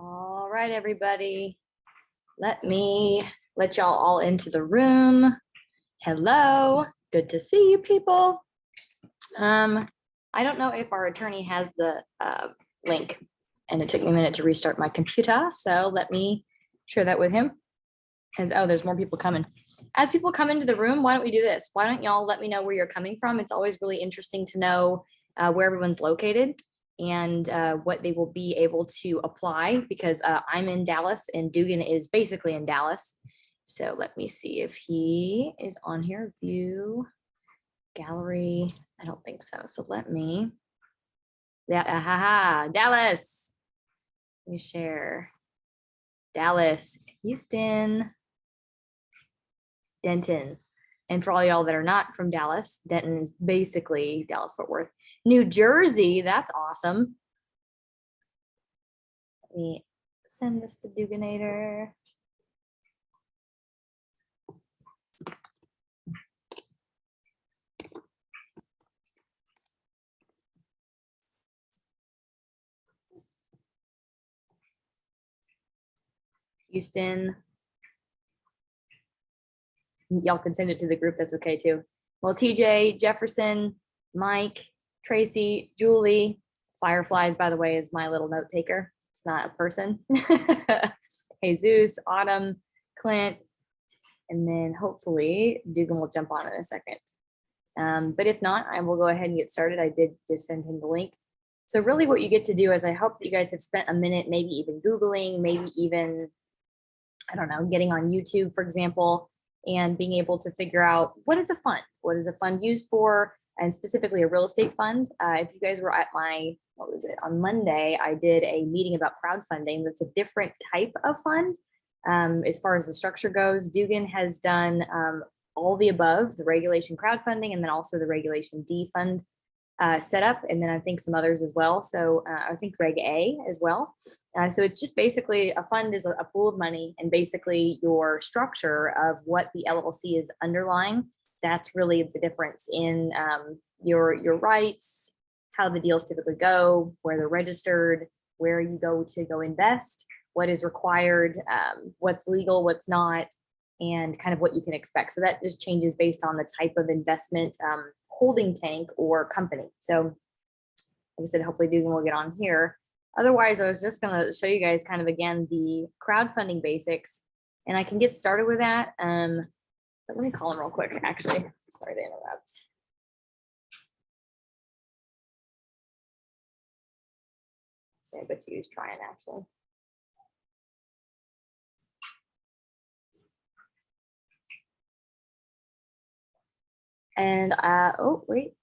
All right, everybody. Let me let y'all all into the room. Hello, good to see you people. I don't know if our attorney has the link, and it took me a minute to restart my computer, so let me share that with him. Oh, there's more people coming. As people come into the room, why don't we do this? Why don't y'all let me know where you're coming from? It's always really interesting to know where everyone's located and what they will be able to apply, because I'm in Dallas and Dugan is basically in Dallas. So let me see if he is on here. View gallery. I don't think so. So let me. Yeah, Dallas. Let me share. Dallas, Houston, Denton. And for all y'all that are not from Dallas, Denton is basically Dallas-Fort Worth. New Jersey, that's awesome. Let me send this to Duganator. Houston. Y'all can send it to the group, that's okay too. Well, TJ, Jefferson, Mike, Tracy, Julie, Fireflies, by the way, is my little note taker. It's not a person. Jesus, Autumn, Clint, and then hopefully Dugan will jump on in a second. But if not, I will go ahead and get started. I did just send him the link. So really what you get to do is, I hope that you guys have spent a minute, maybe even Googling, maybe even, I don't know, getting on YouTube, for example, and being able to figure out what is a fund? What is a fund used for? And specifically a real estate fund. If you guys were at my, what was it, on Monday, I did a meeting about crowdfunding. That's a different type of fund. As far as the structure goes, Dugan has done all the above, the regulation crowdfunding, and then also the regulation D fund setup, and then I think some others as well. So I think Reg A as well. So it's just basically a fund is a pool of money, and basically your structure of what the LLC is underlying. That's really the difference in your rights, how the deals typically go, where they're registered, where you go to go invest, what is required, what's legal, what's not, and kind of what you can expect. So that just changes based on the type of investment holding tank or company. So like I said, hopefully Dugan will get on here. Otherwise, I was just gonna show you guys kind of, again, the crowdfunding basics, and I can get started with that. But let me call him real quick, actually. Sorry to interrupt. So I bet you he's trying, actually. And oh wait,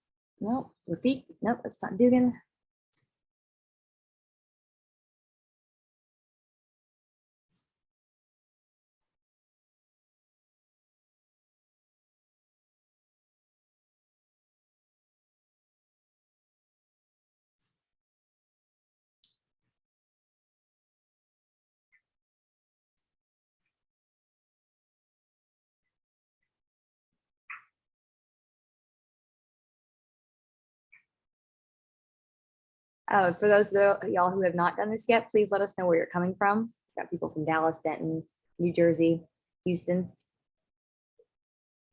no, Rafik, nope, that's not Dugan. For those of y'all who have not done this yet, please let us know where you're coming from. We've got people from Dallas, Denton, New Jersey, Houston.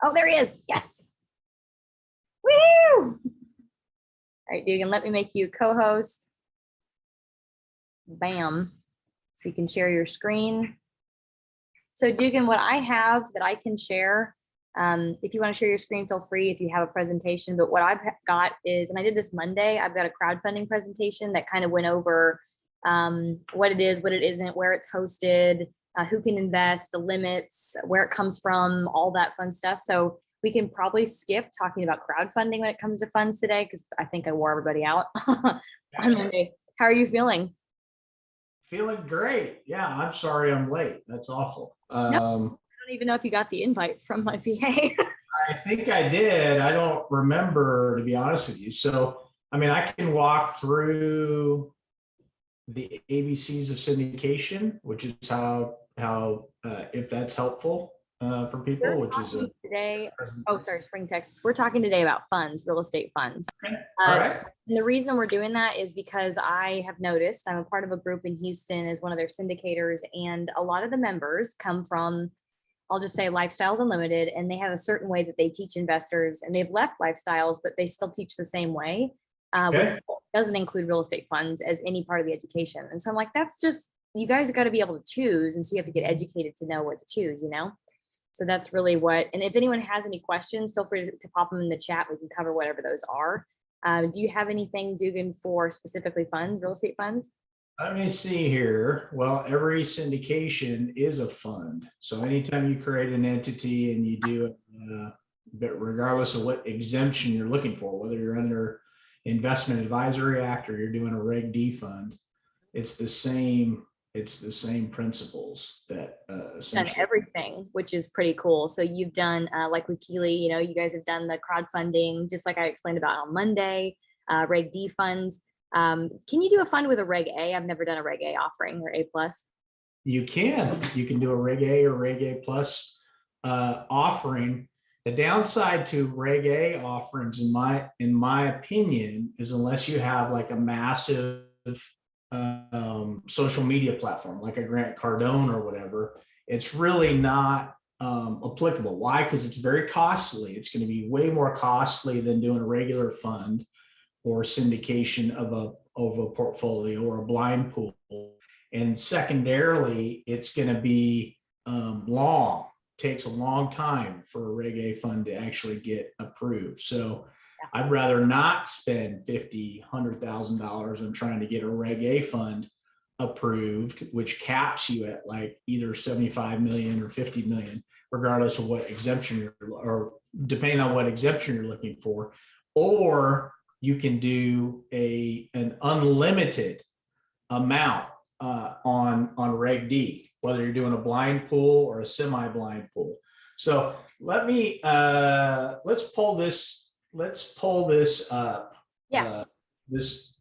Oh, there he is. Yes. Woo! All right, Dugan, let me make you co-host. Bam. So you can share your screen. So Dugan, what I have that I can share, if you want to share your screen, feel free if you have a presentation. But what I've got is, and I did this Monday, I've got a crowdfunding presentation that kind of went over what it is, what it isn't, where it's hosted, who can invest, the limits, where it comes from, all that fun stuff. So we can probably skip talking about crowdfunding when it comes to funds today, because I think I wore everybody out on Monday. How are you feeling? Feeling great. Yeah, I'm sorry I'm late. That's awful. No, I don't even know if you got the invite from my VA. I think I did. I don't remember, to be honest with you. So, I mean, I can walk through the ABCs of syndication, which is how if that's helpful. for people, which is a today. Oh, sorry, Spring, Texas. We're talking today about funds, real estate funds. okay. All right. And the reason we're doing that is because I have noticed I'm a part of a group in Houston as one of their syndicators, and a lot of the members come from, I'll just say, Lifestyles Unlimited, and they have a certain way that they teach investors, and they've left Lifestyles, but they still teach the same way, which doesn't include real estate funds as any part of the education. And so I'm like, that's just, you guys got to be able to choose, and so you have to get educated to know what to choose, you know? So that's really what, and if anyone has any questions, feel free to pop them in the chat. We can cover whatever those are. Do you have anything, Dugan, for specifically funds, real estate funds? Let me see here. Well, every syndication is a fund. So anytime you create an entity and you do it, but regardless of what exemption you're looking for, whether you're under Investment Advisory Act or you're doing a Reg D fund, it's the same principles that Done everything, which is pretty cool. So you've done like with Keely, you know, you guys have done the crowdfunding, just like I explained about on Monday, Reg D funds. Can you do a fund with a Reg A? I've never done a Reg A offering or A plus. You can do a Reg A or Reg A plus offering. The downside to Reg A offerings, in my opinion, is unless you have like a massive social media platform like a Grant Cardone or whatever, it's really not applicable. Why? Because it's very costly. It's going to be way more costly than doing a regular fund or syndication of a portfolio or a blind pool. And secondarily, it's going to be long. Takes a long time for a Reg A fund to actually get approved. So I'd rather not spend $50,000, $100,000 on trying to get a Reg A fund approved, which caps you at like either 75 million or 50 million, regardless of what exemption or depending on what exemption you're looking for. Or you can do an unlimited amount on Reg D, whether you're doing a blind pool or a semi-blind pool. So let me let's pull this up. Yeah. This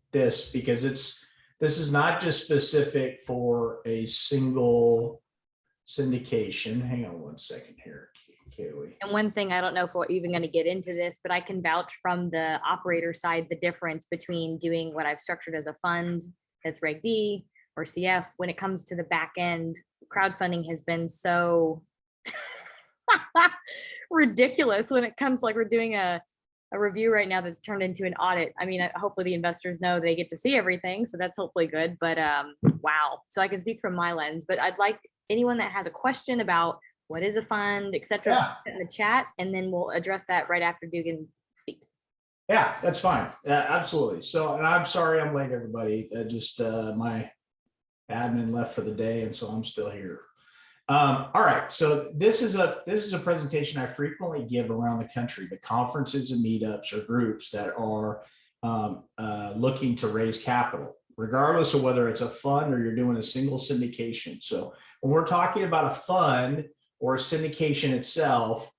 because this is not just specific for a single syndication. Hang on one second here, Kaylee. And one thing, I don't know if we're even going to get into this, but I can vouch from the operator side, the difference between doing what I've structured as a fund that's Reg D or CF. When it comes to the back end, crowdfunding has been so ridiculous when it comes, like we're doing a review right now that's turned into an audit. I mean, hopefully the investors know they get to see everything, so that's hopefully good, but wow. So I can speak from my lens, but I'd like anyone that has a question about what is a fund, etc., in the chat, and then we'll address that right after Dugan speaks. Yeah, that's fine. Absolutely. So, and I'm sorry I'm late, everybody. Just my admin left for the day, and so I'm still here. All right, so this is a presentation I frequently give around the country to conferences and meetups or groups that are looking to raise capital, regardless of whether it's a fund or you're doing a single syndication. So when we're talking about a fund or a syndication itself,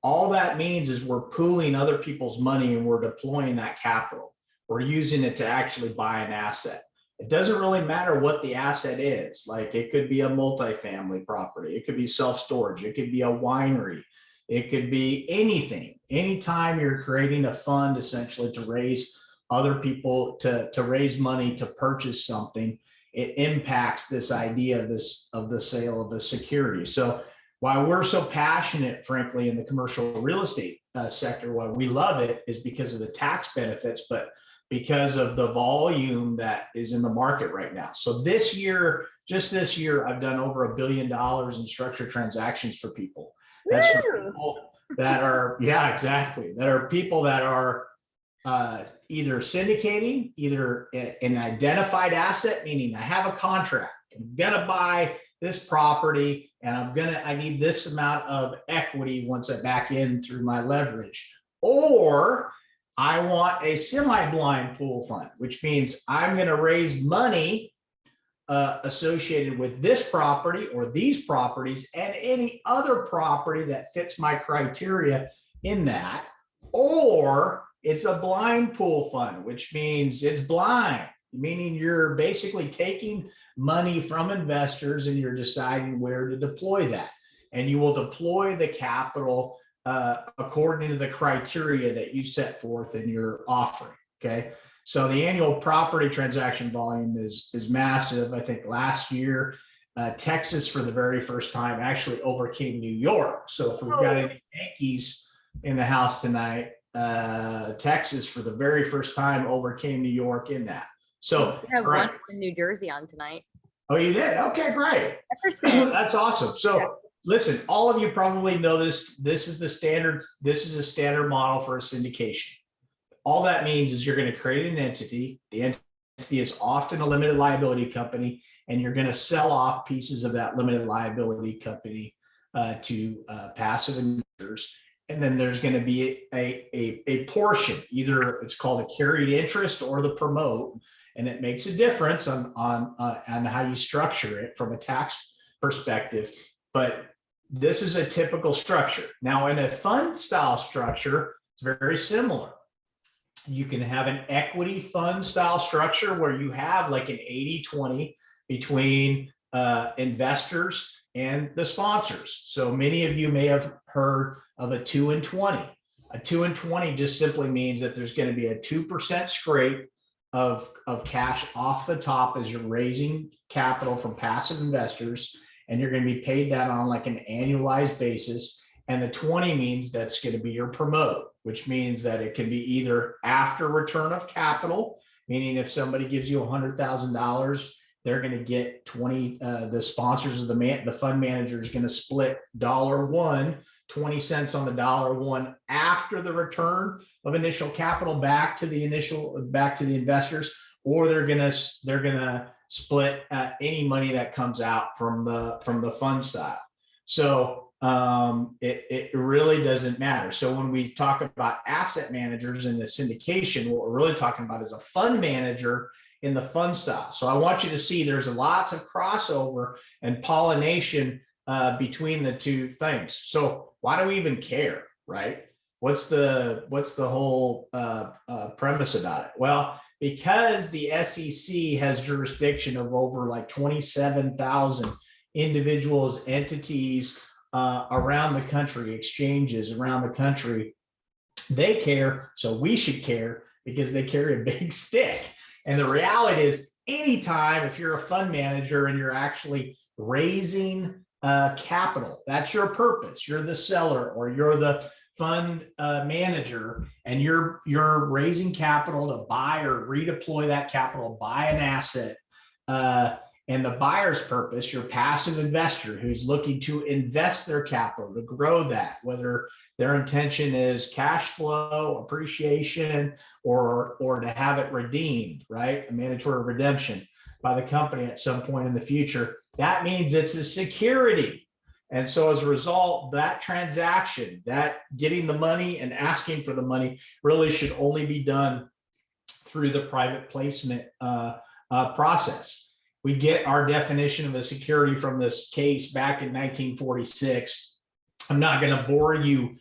all that means is we're pooling other people's money and we're deploying that capital. We're using it to actually buy an asset. It doesn't really matter what the asset is. Like it could be a multifamily property. It could be self-storage. It could be a winery. It could be anything. Anytime you're creating a fund essentially to raise other people, to raise money to purchase something, it impacts this idea of the sale of the security. So while we're so passionate, frankly, in the commercial real estate sector, why we love it is because of the tax benefits, but because of the volume that is in the market right now. So this year, just this year, I've done over $1 billion in structured transactions for people. That's for people that are, yeah, exactly. That are people that are either syndicating, either an identified asset, meaning I have a contract, I'm gonna buy this property and I need this amount of equity once I back in through my leverage. Or I want a semi-blind pool fund, which means I'm going to raise money associated with this property or these properties and any other property that fits my criteria in that. Or it's a blind pool fund, which means it's blind, meaning you're basically taking money from investors and you're deciding where to deploy that. and you will deploy the capital according to the criteria that you set forth in your offering. Okay. So the annual property transaction volume is massive. I think last year, Texas for the very first time actually overcame New York. So if we've got any Yankees in the house tonight, Texas for the very first time overcame New York in that. So We have right. one in New Jersey on tonight. Oh, you did? Okay, great. Jefferson. That's awesome. So listen, all of you probably know this. This is the standard. This is a standard model for a syndication. All that means is you're going to create an entity. The entity is often a limited liability company, and you're going to sell off pieces of that limited liability company to passive investors. And then there's going to be a portion, either it's called a carried interest or the promote, and it makes a difference on how you structure it from a tax perspective. But this is a typical structure. Now, in a fund style structure, it's very similar. You can have an equity fund style structure where you have like an 80-20 between investors and the sponsors. So many of you may have heard of a 2-and-20. A 2-and-20 just simply means that there's going to be a 2% scrape of cash off the top as you're raising capital from passive investors, and you're going to be paid that on like an annualized basis. And the 20 means that's going to be your promote, which means that it can be either after return of capital, meaning if somebody gives you $100,000, they're going to get 20. The sponsors of the fund manager is going to split $1, 20 cents on the $1 after the return of initial capital back to the investors, or they're going to split any money that comes out from the fund style. So it really doesn't matter. So when we talk about asset managers in the syndication, what we're really talking about is a fund manager in the fund style. So I want you to see there's lots of crossover and pollination between the two things. So why do we even care, right? What's the whole premise about it? Well, because the SEC has jurisdiction of over like 27,000 individuals, entities around the country, exchanges around the country, they care. So we should care because they carry a big stick. And the reality is, anytime if you're a fund manager and you're actually raising capital, that's your purpose. You're the seller or you're the fund manager, and you're raising capital to buy or redeploy that capital, buy an asset. And the buyer's purpose, your passive investor who's looking to invest their capital to grow that, whether their intention is cash flow, appreciation, or to have it redeemed, right? A mandatory redemption by the company at some point in the future. That means it's a security. And so as a result, that transaction, that getting the money and asking for the money really should only be done through the private placement process. We get our definition of a security from this case back in 1946. I'm not going to bore you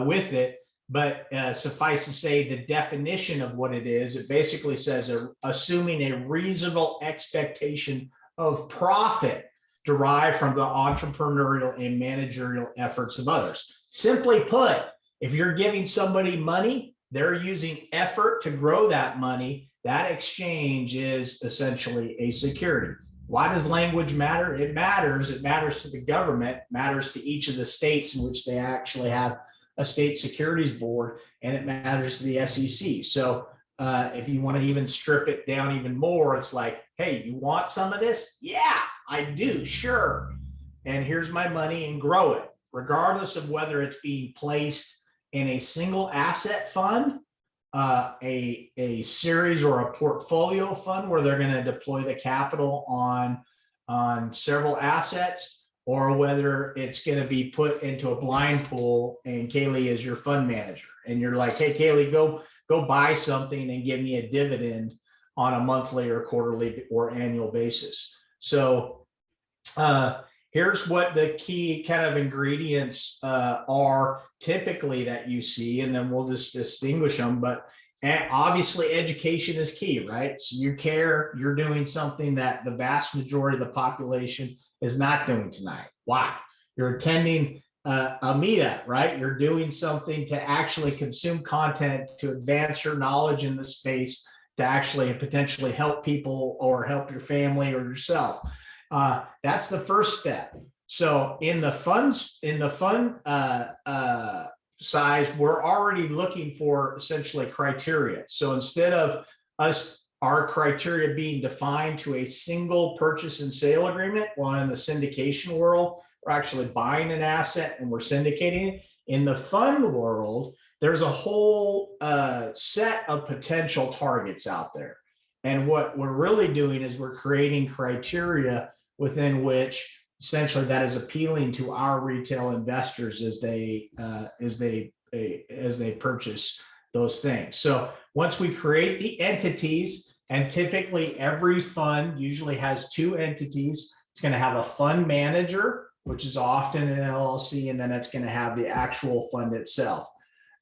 with it, but suffice to say the definition of what it is, it basically says assuming a reasonable expectation of profit derived from the entrepreneurial and managerial efforts of others. Simply put, if you're giving somebody money, they're using effort to grow that money. That exchange is essentially a security. Why does language matter? It matters. It matters to the government, matters to each of the states in which they actually have a state securities board, and it matters to the SEC. So if you want to even strip it down even more, it's like, hey, you want some of this? Yeah, I do, sure. And here's my money, and grow it, regardless of whether it's being placed in a single asset fund, a series or a portfolio fund where they're going to deploy the capital on several assets, or whether it's going to be put into a blind pool and Kaylee is your fund manager and you're like, hey, Kaylee, go buy something and give me a dividend on a monthly or quarterly or annual basis. So here's what the key kind of ingredients are typically that you see, and then we'll just distinguish them. But obviously education is key, right? So you care, you're doing something that the vast majority of the population is not doing tonight. Why? you're attending a meetup, right? You're doing something to actually consume content to advance your knowledge in the space, to actually potentially help people or help your family or yourself. That's the first step. So in the fund size, we're already looking for essentially criteria. So instead of our criteria being defined to a single purchase and sale agreement, while in the syndication world, we're actually buying an asset and we're syndicating it. In the fund world, there's a whole set of potential targets out there. And what we're really doing is we're creating criteria within which essentially that is appealing to our retail investors as they purchase those things. So once we create the entities, and typically every fund usually has two entities, it's going to have a fund manager, which is often an LLC, and then it's going to have the actual fund itself.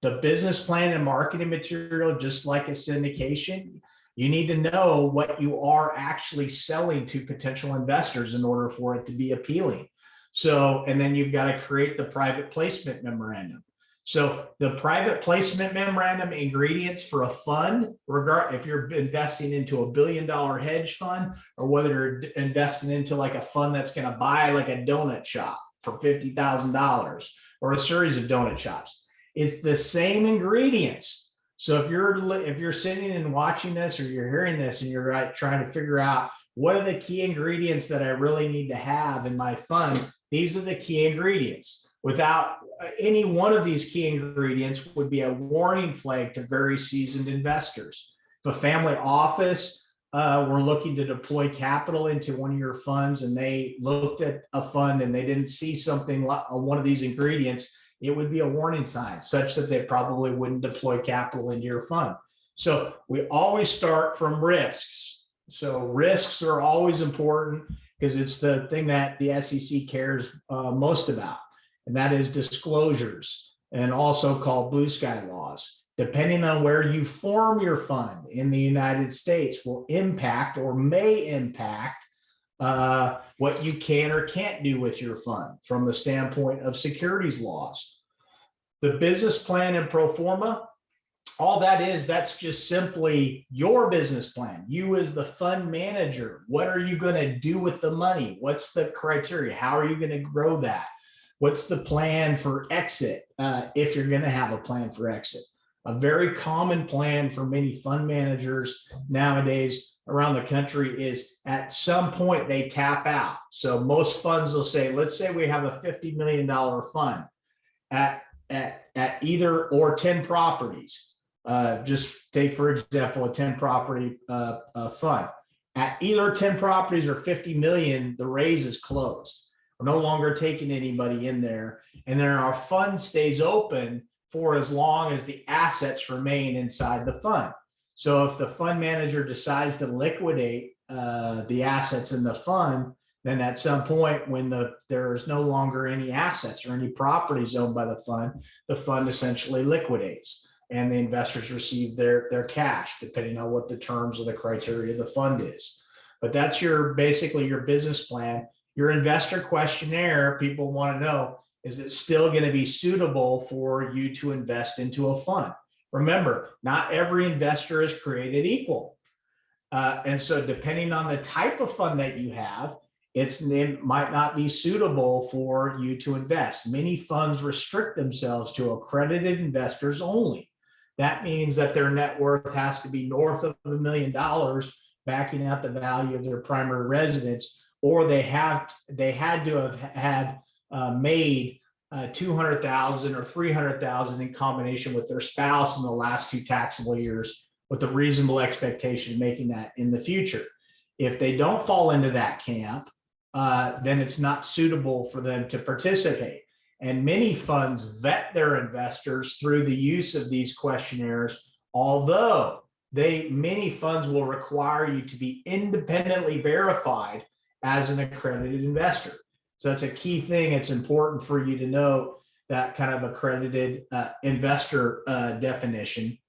The business plan and marketing material, just like a syndication, you need to know what you are actually selling to potential investors in order for it to be appealing. So, and then you've got to create the private placement memorandum. So the private placement memorandum ingredients for a fund, if you're investing into $1 billion hedge fund, or whether you're investing into like a fund that's going to buy like a donut shop for $50,000 or a series of donut shops, it's the same ingredients. So if you're sitting and watching this, or you're hearing this and you're trying to figure out what are the key ingredients that I really need to have in my fund, these are the key ingredients. Without any one of these key ingredients would be a warning flag to very seasoned investors. If a family office were looking to deploy capital into one of your funds and they looked at a fund and they didn't see something like one of these ingredients, it would be a warning sign such that they probably wouldn't deploy capital into your fund. So we always start from risks. So risks are always important because it's the thing that the SEC cares most about. And that is disclosures, and also called blue sky laws. Depending on where you form your fund in the United States will impact or may impact what you can or can't do with your fund from the standpoint of securities laws. The business plan and pro forma, all that's just simply your business plan. You as the fund manager, what are you going to do with the money? What's the criteria? How are you going to grow that? What's the plan for exit if you're going to have a plan for exit? A very common plan for many fund managers nowadays around the country is at some point they tap out. So most funds will say, let's say we have a $50 million fund at either or 10 properties. Just take, for example, a 10 property fund. At either 10 properties or 50 million, the raise is closed. We're no longer taking anybody in there. And then our fund stays open for as long as the assets remain inside the fund. So if the fund manager decides to liquidate the assets in the fund, then at some point when there's no longer any assets or any properties owned by the fund essentially liquidates and the investors receive their cash, depending on what the terms of the criteria of the fund is. But that's basically your business plan. Your investor questionnaire, people want to know, is it still going to be suitable for you to invest into a fund? Remember, not every investor is created equal. And so depending on the type of fund that you have, it might not be suitable for you to invest. Many funds restrict themselves to accredited investors only. That means that their net worth has to be north of $1 million, backing out the value of their primary residence, or they had to have had made 200,000 or 300,000 in combination with their spouse in the last 2 taxable years, with a reasonable expectation of making that in the future. If they don't fall into that camp, then it's not suitable for them to participate. And many funds vet their investors through the use of these questionnaires, although many funds will require you to be independently verified as an accredited investor. So that's a key thing. It's important for you to know that kind of accredited investor definition,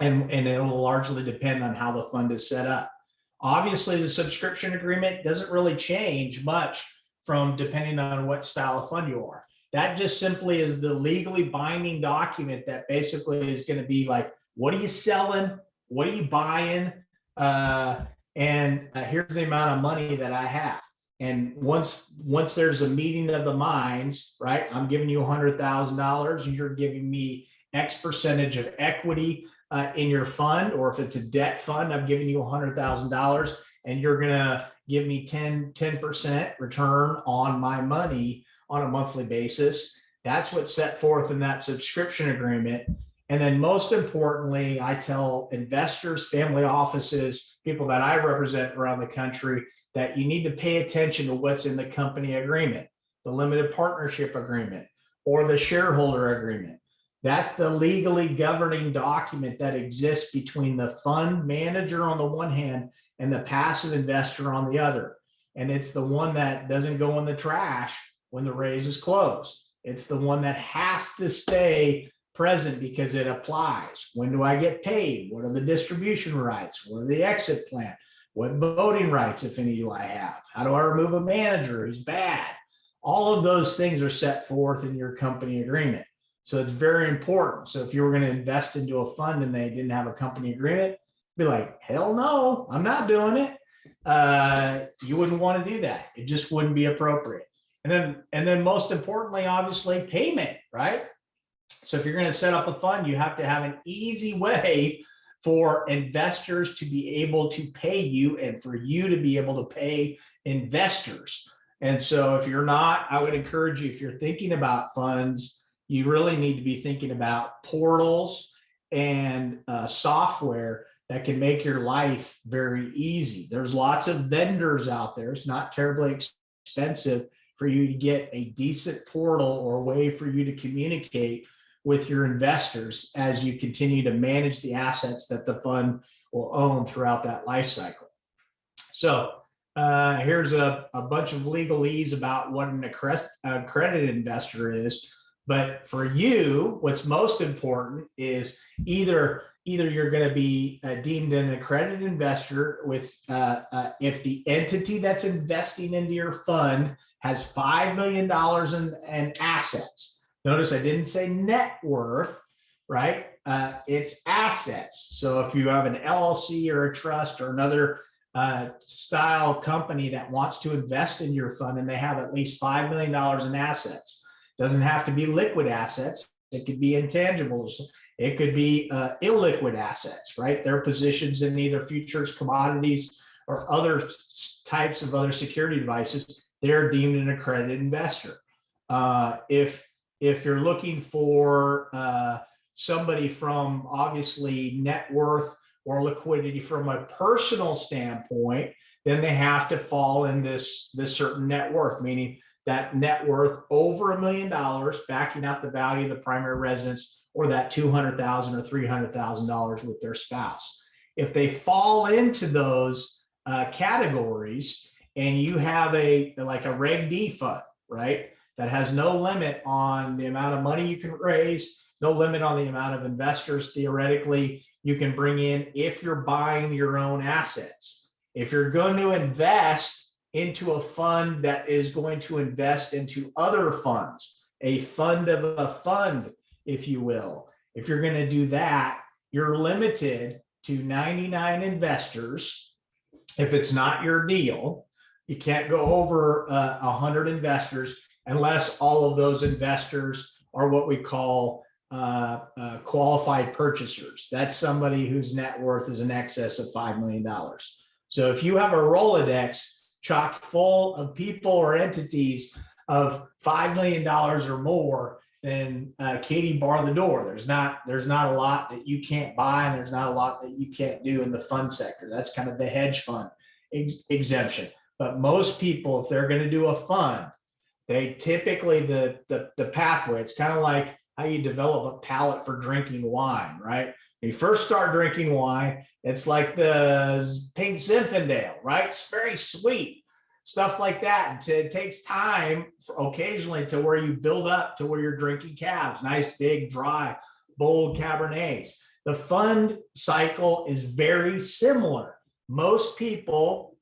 and it will largely depend on how the fund is set up. Obviously, the subscription agreement doesn't really change much from depending on what style of fund you are. That just simply is the legally binding document that basically is going to be like, what are you selling? What are you buying? And here's the amount of money that I have. And once there's a meeting of the minds, right? I'm giving you $100,000 and you're giving me X percentage of equity in your fund, or if it's a debt fund, I'm giving you $100,000 and you're going to give me 10% return on my money on a monthly basis. That's what's set forth in that subscription agreement. And then most importantly, I tell investors, family offices, people that I represent around the country, that you need to pay attention to what's in the company agreement, the limited partnership agreement, or the shareholder agreement. That's the legally governing document that exists between the fund manager on the one hand and the passive investor on the other. And it's the one that doesn't go in the trash when the raise is closed. It's the one that has to stay present because it applies. When do I get paid? What are the distribution rights? What are the exit plan? What voting rights, if any, do I have? How do I remove a manager who's bad? All of those things are set forth in your company agreement. So it's very important. So if you were going to invest into a fund and they didn't have a company agreement, be like, hell no, I'm not doing it. You wouldn't want to do that. It just wouldn't be appropriate. And then most importantly, obviously, payment, right? So if you're going to set up a fund, you have to have an easy way for investors to be able to pay you and for you to be able to pay investors. And so if you're not, I would encourage you, if you're thinking about funds, you really need to be thinking about portals and software that can make your life very easy. There's lots of vendors out there. It's not terribly expensive for you to get a decent portal or way for you to communicate with your investors as you continue to manage the assets that the fund will own throughout that life cycle. So here's a bunch of legalese about what an accredited investor is. But for you, what's most important is either you're going to be deemed an accredited investor with if the entity that's investing into your fund has $5 million in assets. Notice I didn't say net worth, right? It's assets. So if you have an LLC or a trust or another style company that wants to invest in your fund and they have at least $5 million in assets, doesn't have to be liquid assets. It could be intangibles. It could be illiquid assets, right? They're positions in either futures, commodities, or other types of other security devices. They're deemed an accredited investor. If you're looking for somebody from obviously net worth or liquidity from a personal standpoint, then they have to fall in this certain net worth, meaning that net worth over $1 million, backing out the value of the primary residence, or that $200,000 or $300,000 with their spouse. If they fall into those categories, and you have like a Reg D fund, right, that has no limit on the amount of money you can raise, no limit on the amount of investors theoretically you can bring in if you're buying your own assets. If you're going to invest into a fund that is going to invest into other funds, a fund of a fund, if you will. If you're going to do that, you're limited to 99 investors. If it's not your deal, you can't go over 100 investors unless all of those investors are what we call qualified purchasers. That's somebody whose net worth is in excess of $5 million. So if you have a Rolodex chock full of people or entities of $5 million or more, then Katie, bar the door. There's not a lot that you can't buy, and there's not a lot that you can't do in the fund sector. That's kind of the hedge fund exemption. But most people, if they're going to do a fund, they typically the pathway. It's kind of like how you develop a palate for drinking wine, right? When you first start drinking wine, it's like the Pink Zinfandel, right? It's very sweet, stuff like that. It takes time occasionally to where you build up to where you're drinking cabs, nice, big, dry, bold Cabernets. The fund cycle is very similar. Most people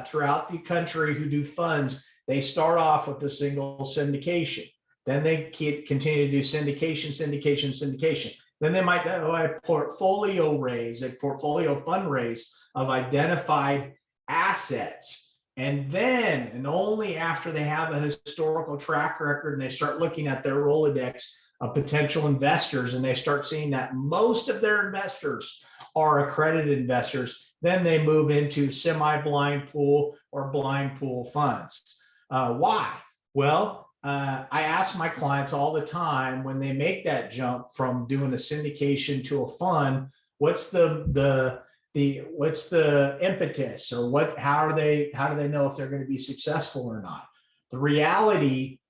throughout the country who do funds They start off with a single syndication. Then they continue to do syndication. Then they might do a portfolio raise, a portfolio fundraise of identified assets. And then, and only after they have a historical track record and they start looking at their Rolodex of potential investors and they start seeing that most of their investors are accredited investors, then they move into semi-blind pool or blind pool funds. Why? Well, I ask my clients all the time when they make that jump from doing a syndication to a fund, what's the impetus, or how do they know if they're going to be successful or not? The reality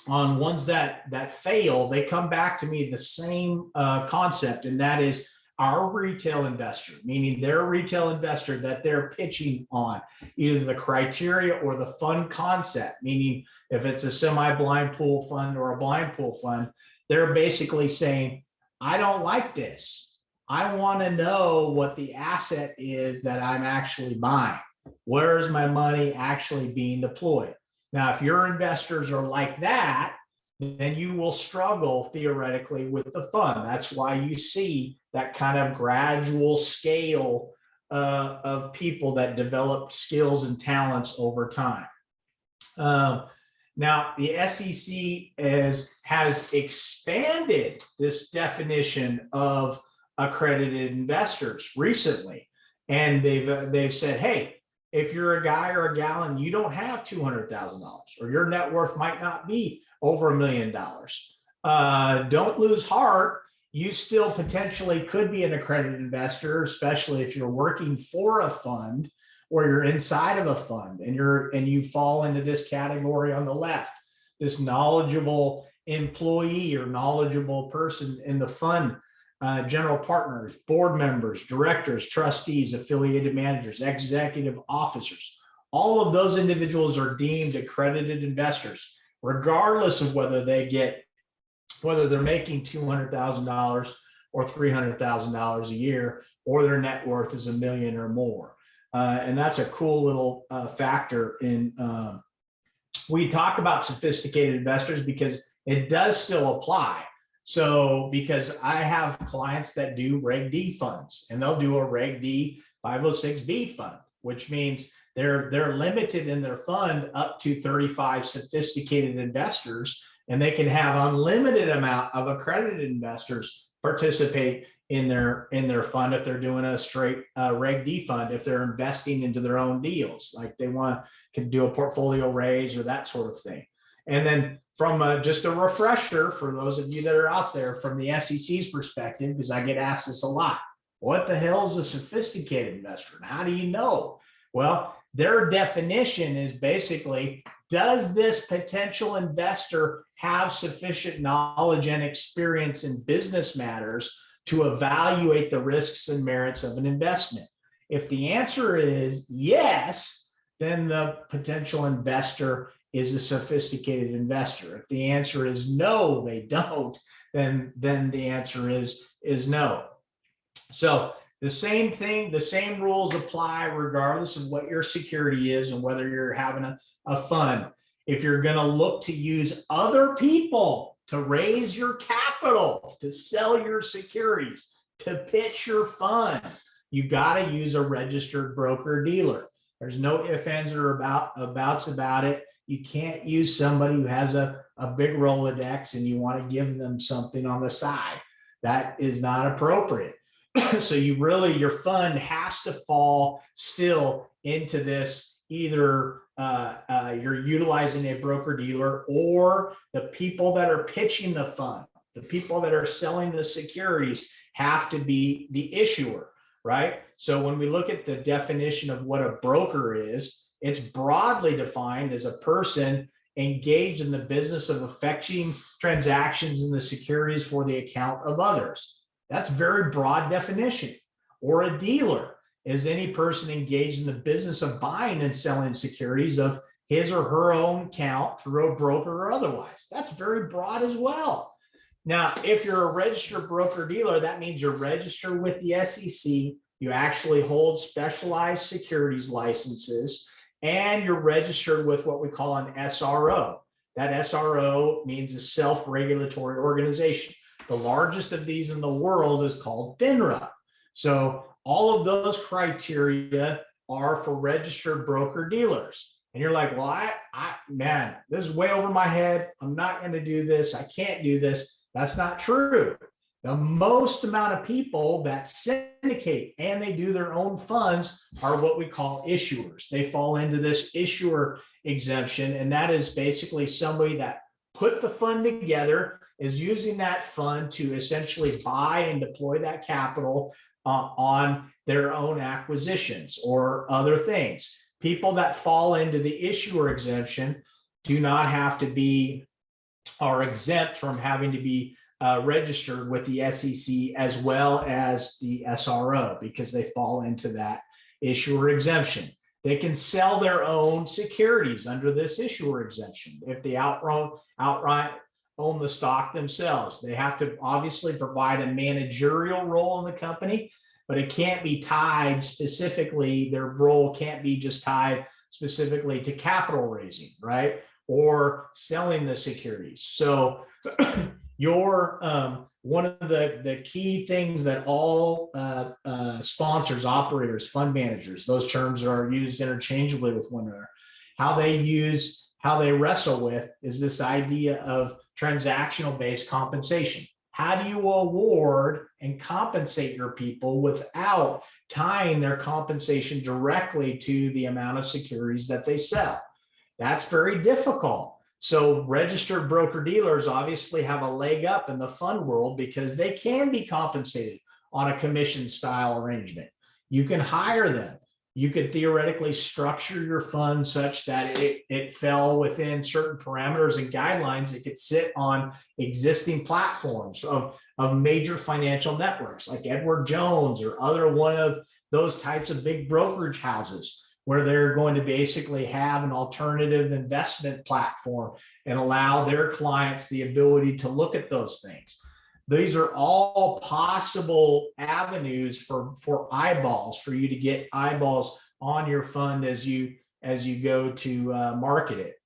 on ones that fail, they come back to me the same concept, and that is our retail investor, meaning their retail investor that they're pitching on, either the criteria or the fund concept, meaning if it's a semi-blind pool fund or a blind pool fund, they're basically saying, I don't like this. I want to know what the asset is that I'm actually buying. Where is my money actually being deployed? Now, if your investors are like that, then you will struggle theoretically with the fund. That's why you see that kind of gradual scale of people that develop skills and talents over time. Now, the SEC has expanded this definition of accredited investors recently, and they've said, hey, if you're a guy or a gal and you don't have $200,000 or your net worth might not be over $1 million, don't lose heart. You still potentially could be an accredited investor, especially if you're working for a fund or you're inside of a fund and you fall into this category on the left, this knowledgeable employee or knowledgeable person in the fund, general partners, board members, directors, trustees, affiliated managers, executive officers. All of those individuals are deemed accredited investors, regardless of whether they're making $200,000 or $300,000 a year, or their net worth is $1 million or more. And that's a cool little factor in, we talk about sophisticated investors because it does still apply. So, because I have clients that do Reg D funds, and they'll do a Reg D 506B fund, which means they're limited in their fund up to 35 sophisticated investors, and they can have unlimited amount of accredited investors participate in their fund if they're doing a straight Reg D fund, if they're investing into their own deals, like they can do a portfolio raise or that sort of thing. And then from just a refresher for those of you that are out there from the SEC's perspective, because I get asked this a lot, what the hell is a sophisticated investor and how do you know? Well, their definition is basically, does this potential investor have sufficient knowledge and experience in business matters to evaluate the risks and merits of an investment? If the answer is yes, then the potential investor is a sophisticated investor. If the answer is no, they don't, then the answer is no. So the same thing, the same rules apply regardless of what your security is and whether you're having a fund. If you're going to look to use other people to raise your capital, to sell your securities, to pitch your fund, you got to use a registered broker dealer. There's no ifs, ands, or abouts about it. You can't use somebody who has a big Rolodex and you want to give them something on the side. That is not appropriate. So your fund has to fall still into this, either you're utilizing a broker dealer or the people that are pitching the fund, the people that are selling the securities have to be the issuer, right? So when we look at the definition of what a broker is, it's broadly defined as a person engaged in the business of effecting transactions in the securities for the account of others. That's a very broad definition. Or a dealer is any person engaged in the business of buying and selling securities of his or her own account through a broker or otherwise. That's very broad as well. Now, if you're a registered broker dealer, that means you're registered with the SEC. You actually hold specialized securities licenses, and you're registered with what we call an SRO. That SRO means a self-regulatory organization. The largest of these in the world is called FINRA. So all of those criteria are for registered broker dealers. And you're like, well, man, this is way over my head. I'm not going to do this. I can't do this. That's not true. The most amount of people that syndicate and they do their own funds are what we call issuers. They fall into this issuer exemption. And that is basically somebody that put the fund together, is using that fund to essentially buy and deploy that capital on their own acquisitions or other things. People that fall into the issuer exemption do not have to be, are exempt from having to be registered with the SEC as well as the SRO, because they fall into that issuer exemption. They can sell their own securities under this issuer exemption if they outright own the stock themselves. They have to obviously provide a managerial role in the company, but it can't be tied specifically. Their role can't be just tied specifically to capital raising, right? Or selling the securities. So your one of the key things that all sponsors, operators, fund managers, those terms are used interchangeably with one another. How they wrestle with is this idea of transactional based compensation. How do you award and compensate your people without tying their compensation directly to the amount of securities that they sell? That's very difficult. So registered broker dealers obviously have a leg up in the fund world because they can be compensated on a commission style arrangement. You can hire them. You could theoretically structure your fund such that it fell within certain parameters and guidelines. It could sit on existing platforms of major financial networks like Edward Jones or other one of those types of big brokerage houses, where they're going to basically have an alternative investment platform and allow their clients the ability to look at those things. These are all possible avenues for eyeballs, for you to get eyeballs on your fund as you go to market it.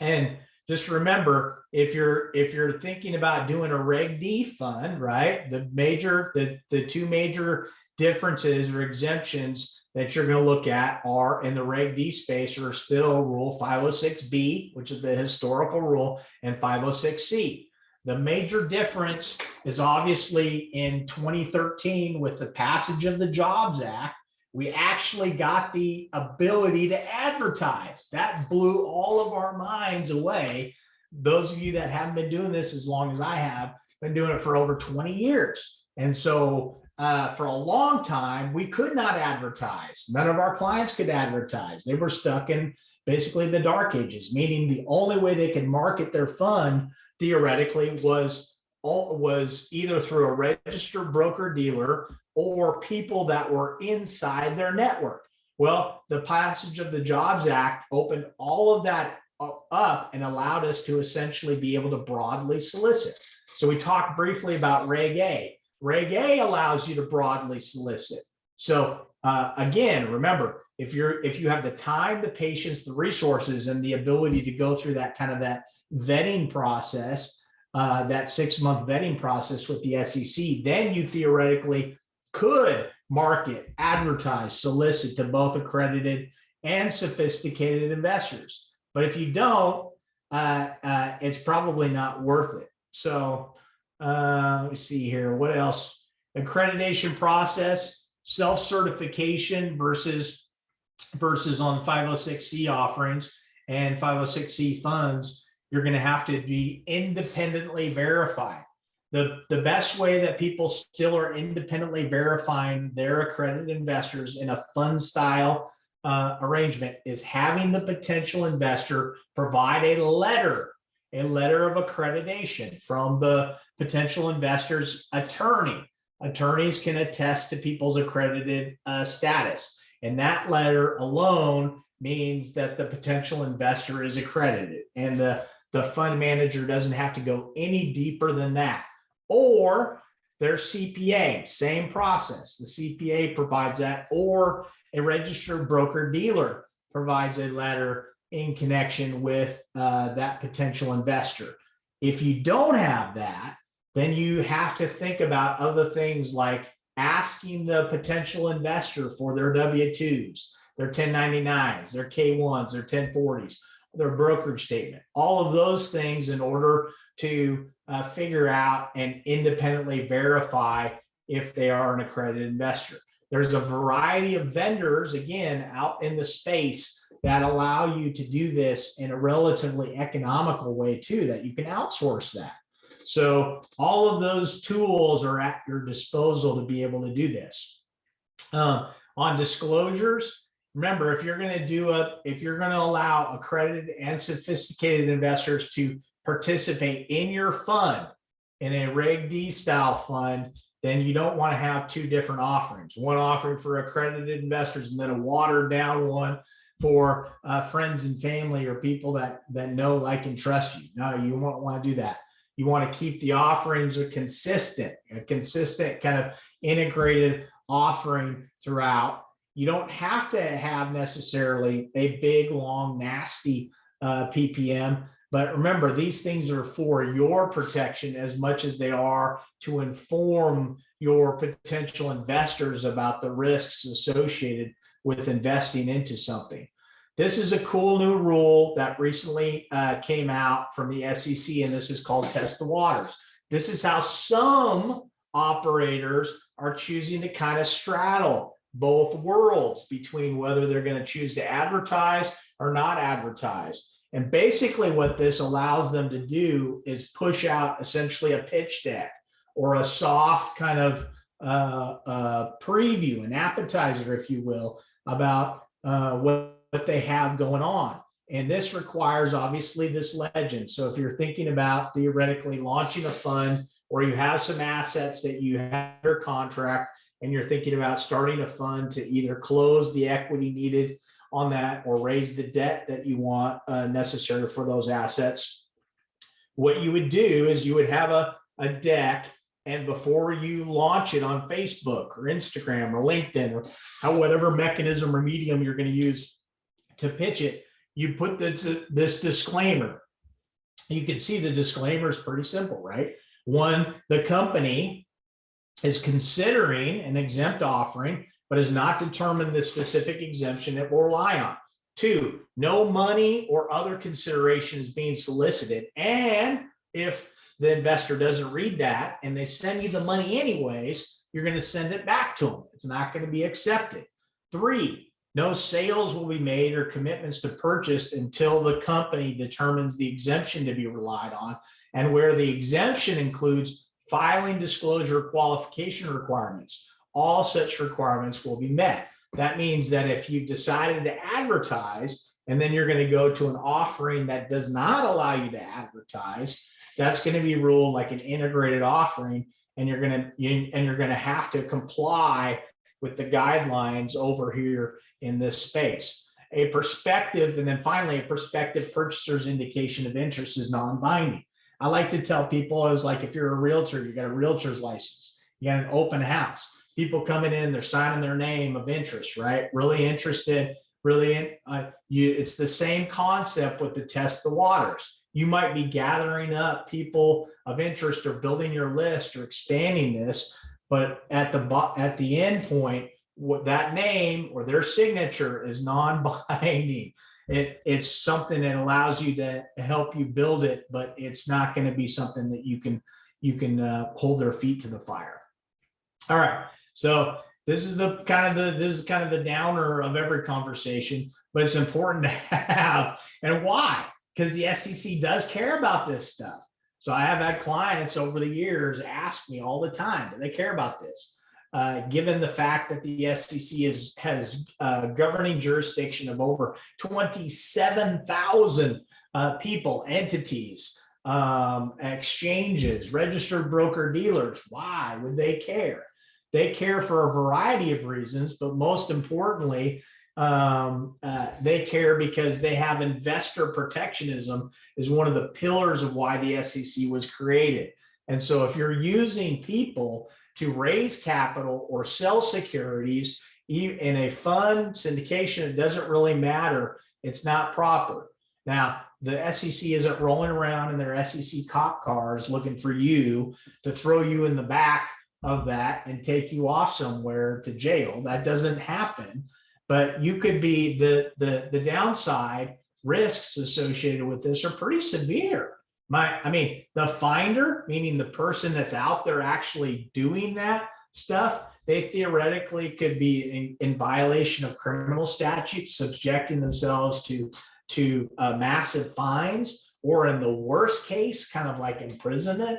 And just remember, if you're thinking about doing a Reg D fund, right? The two major differences or exemptions that you're going to look at are in the Reg D space are still Rule 506B, which is the historical rule, and 506C. The major difference is obviously in 2013 with the passage of the Jobs Act, we actually got the ability to advertise. That blew all of our minds away. Those of you that haven't been doing this as long as I have, been doing it for over 20 years. And so for a long time, we could not advertise. None of our clients could advertise. They were stuck in basically the dark ages, meaning the only way they could market their fund theoretically was either through a registered broker dealer or people that were inside their network. Well, the passage of the Jobs Act opened all of that up and allowed us to essentially be able to broadly solicit. So we talked briefly about Reg A. Reg A allows you to broadly solicit. So again, remember, if you have the time, the patience, the resources, and the ability to go through that kind of that vetting process, that 6-month vetting process with the SEC, then you theoretically could market, advertise, solicit to both accredited and sophisticated investors. But if you don't, it's probably not worth it. So let me see here. What else? Accreditation process, self-certification versus on 506C offerings and 506C funds, you're going to have to be independently verified. The best way that people still are independently verifying their accredited investors in a fund style arrangement is having the potential investor provide a letter of accreditation from the potential investor's attorney. Attorneys can attest to people's accredited status. And that letter alone means that the potential investor is accredited, and the fund manager doesn't have to go any deeper than that. Or their CPA, same process. The CPA provides that, or a registered broker dealer provides a letter in connection with that potential investor. If you don't have that, then you have to think about other things like asking the potential investor for their W-2s, their 1099s, their K-1s, their 1040s, their brokerage statement, all of those things in order to figure out and independently verify if they are an accredited investor. There's a variety of vendors, again, out in the space that allow you to do this in a relatively economical way too, that you can outsource that. So all of those tools are at your disposal to be able to do this. On disclosures, remember, if you're going to allow accredited and sophisticated investors to participate in your fund, in a Reg D style fund, then you don't want to have two different offerings. One offering for accredited investors and then a watered down one for friends and family or people that know, like, and trust you. No, you won't want to do that. You want to keep the offerings a consistent kind of integrated offering throughout. You don't have to have necessarily a big, long, nasty PPM. But remember, these things are for your protection as much as they are to inform your potential investors about the risks associated with investing into something. This is a cool new rule that recently came out from the SEC, and this is called Test the Waters. This is how some operators are choosing to kind of straddle both worlds between whether they're going to choose to advertise or not advertise. And basically what this allows them to do is push out essentially a pitch deck or a soft kind of preview, an appetizer, if you will, about what they have going on. And this requires obviously this legend. So if you're thinking about theoretically launching a fund or you have some assets that you have under contract and you're thinking about starting a fund to either close the equity needed on that or raise the debt that you want necessary for those assets, what you would do is you would have a deck, and before you launch it on Facebook or Instagram or LinkedIn or whatever mechanism or medium you're going to use to pitch it, you put this disclaimer. You can see the disclaimer is pretty simple, right? One, the company is considering an exempt offering, but has not determined the specific exemption it will rely on. Two, no money or other consideration is being solicited. And if the investor doesn't read that and they send you the money anyways, you're going to send it back to them. It's not going to be accepted. Three, no sales will be made or commitments to purchase until the company determines the exemption to be relied on, and where the exemption includes filing, disclosure, qualification requirements. All such requirements will be met. That means that if you've decided to advertise and then you're going to go to an offering that does not allow you to advertise, that's going to be ruled like an integrated offering, and you're going to have to comply with the guidelines over here in this space. A prospective, and then finally, a prospective purchaser's indication of interest is non-binding. I like to tell people, I was like, if you're a realtor, you got a realtor's license, you got an open house, people coming in, they're signing their name of interest, right? Really interested, really, it's the same concept with the test the waters. You might be gathering up people of interest or building your list or expanding this, but at the end point, what that name or their signature is non-binding. It's something that allows you to help you build it, but it's not going to be something that you can hold their feet to the fire. All right, so this is kind of the downer of every conversation, but it's important to have. And why? Because the SEC does care about this stuff. So I have had clients over the years ask me all the time, do they care about this? Given the fact that the SEC has governing jurisdiction of over 27,000 people, entities, exchanges, registered broker dealers. Why would they care? They care for a variety of reasons, but most importantly, they care because they have investor protectionism is one of the pillars of why the SEC was created. And so if you're using people to raise capital or sell securities In a fund syndication, it doesn't really matter. It's not proper. Now, the SEC isn't rolling around in their SEC cop cars looking for you to throw you in the back of that and take you off somewhere to jail. That doesn't happen. But you could be the downside risks associated with this are pretty severe. The finder, meaning the person that's out there actually doing that stuff, they theoretically could be in violation of criminal statutes, subjecting themselves to massive fines, or in the worst case, kind of like imprisonment.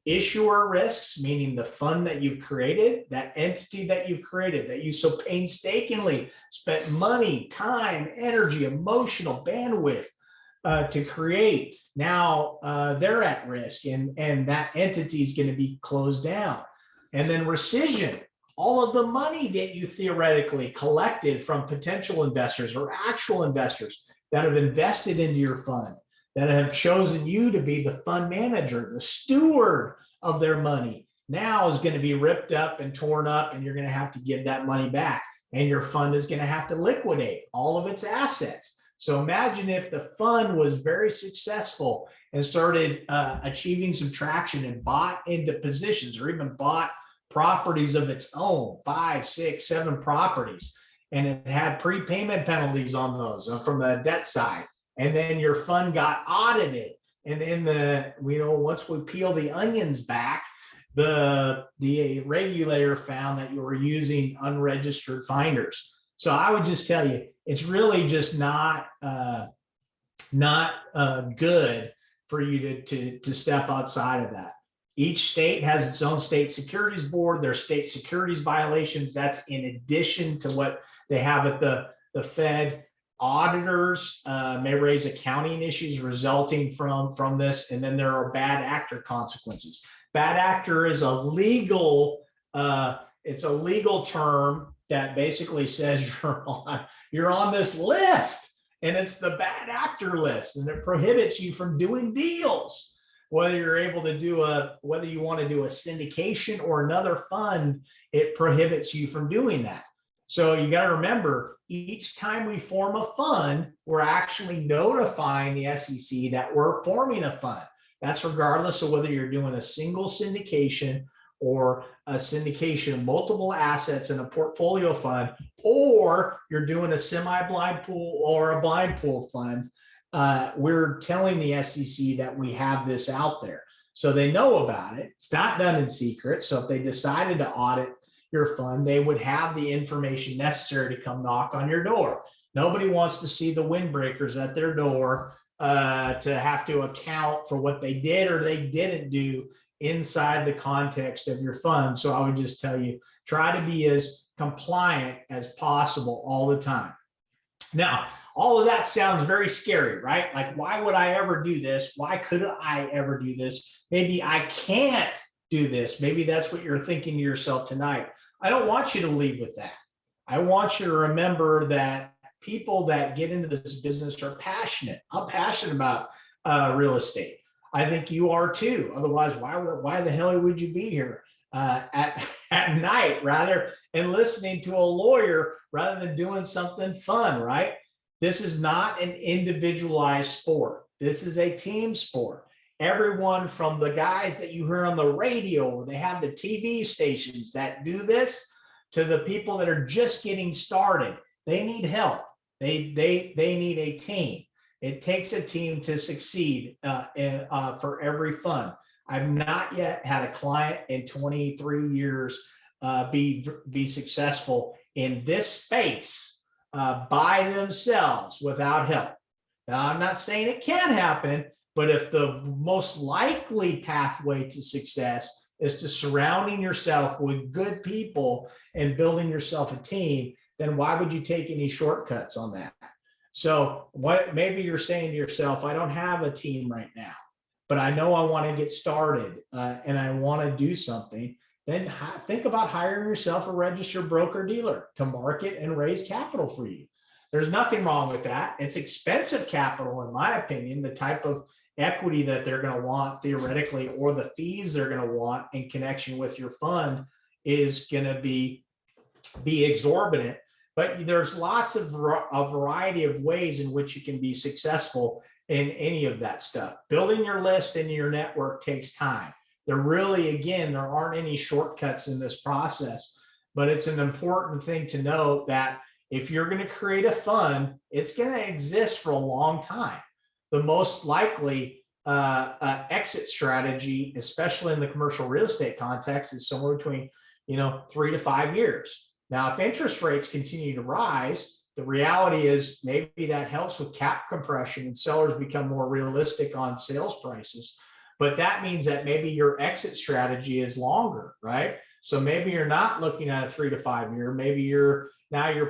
Issuer risks, meaning the fund that you've created, that entity that you've created, that you so painstakingly spent money, time, energy, emotional bandwidth to create. Now they're at risk, and that entity is going to be closed down. And then rescission, all of the money that you theoretically collected from potential investors or actual investors that have invested into your fund, that have chosen you to be the fund manager, the steward of their money, now is going to be ripped up and torn up, and you're going to have to give that money back. And your fund is going to have to liquidate all of its assets. So imagine if the fund was very successful and started achieving some traction and bought into positions, or even bought properties of its own, 5, 6, 7 properties, and it had prepayment penalties on those from the debt side. And then your fund got audited. And then once we peel the onions back, the regulator found that you were using unregistered finders. So I would just tell you, it's really just not good for you to step outside of that. Each state has its own state securities board. Their state securities violations. That's in addition to what they have at the Fed. Auditors may raise accounting issues resulting from this, and then there are bad actor consequences. Bad actor is a legal term that basically says you're on this list, and it's the bad actor list, and it prohibits you from doing deals. Whether you want to do a syndication or another fund, it prohibits you from doing that. So you got to remember, each time we form a fund, we're actually notifying the SEC that we're forming a fund. That's regardless of whether you're doing a single syndication or a syndication of multiple assets in a portfolio fund, or you're doing a semi-blind pool or a blind pool fund. We're telling the SEC that we have this out there, so they know about it. It's not done in secret. So if they decided to audit your fund, they would have the information necessary to come knock on your door. Nobody wants to see the windbreakers at their door to have to account for what they did or they didn't do inside the context of your fund. So I would just tell you, try to be as compliant as possible all the time. Now, all of that sounds very scary, right? Like, why would I ever do this? Why could I ever do this? Maybe I can't do this. Maybe that's what you're thinking to yourself tonight. I don't want you to leave with that. I want you to remember that people that get into this business are passionate. I'm passionate about real estate. I think you are too. Otherwise, why the hell would you be here at night rather and listening to a lawyer rather than doing something fun, right? This is not an individualized sport. This is a team sport. Everyone from the guys that you hear on the radio, where they have the TV stations that do this, to the people that are just getting started, they need help. They need a team. It takes a team to succeed for every fund. I've not yet had a client in 23 years be successful in this space by themselves without help. Now, I'm not saying it can't happen, but if the most likely pathway to success is to surrounding yourself with good people and building yourself a team, then why would you take any shortcuts on that? So maybe you're saying to yourself, I don't have a team right now, but I know I want to get started and I want to do something. Then think about hiring yourself a registered broker dealer to market and raise capital for you. There's nothing wrong with that. It's expensive capital, in my opinion, the type of equity that they're going to want theoretically, or the fees they're going to want in connection with your fund is going to be be exorbitant, but there's lots of a variety of ways in which you can be successful in any of that stuff. Building your list and your network takes time. There really, again, there aren't any shortcuts in this process, but it's an important thing to note that if you're going to create a fund, it's going to exist for a long time. The most likely exit strategy, especially in the commercial real estate context, is somewhere between 3 to 5 years. Now, if interest rates continue to rise, the reality is maybe that helps with cap compression and sellers become more realistic on sales prices. But that means that maybe your exit strategy is longer, right? So maybe you're not looking at a 3 to 5 year. Maybe your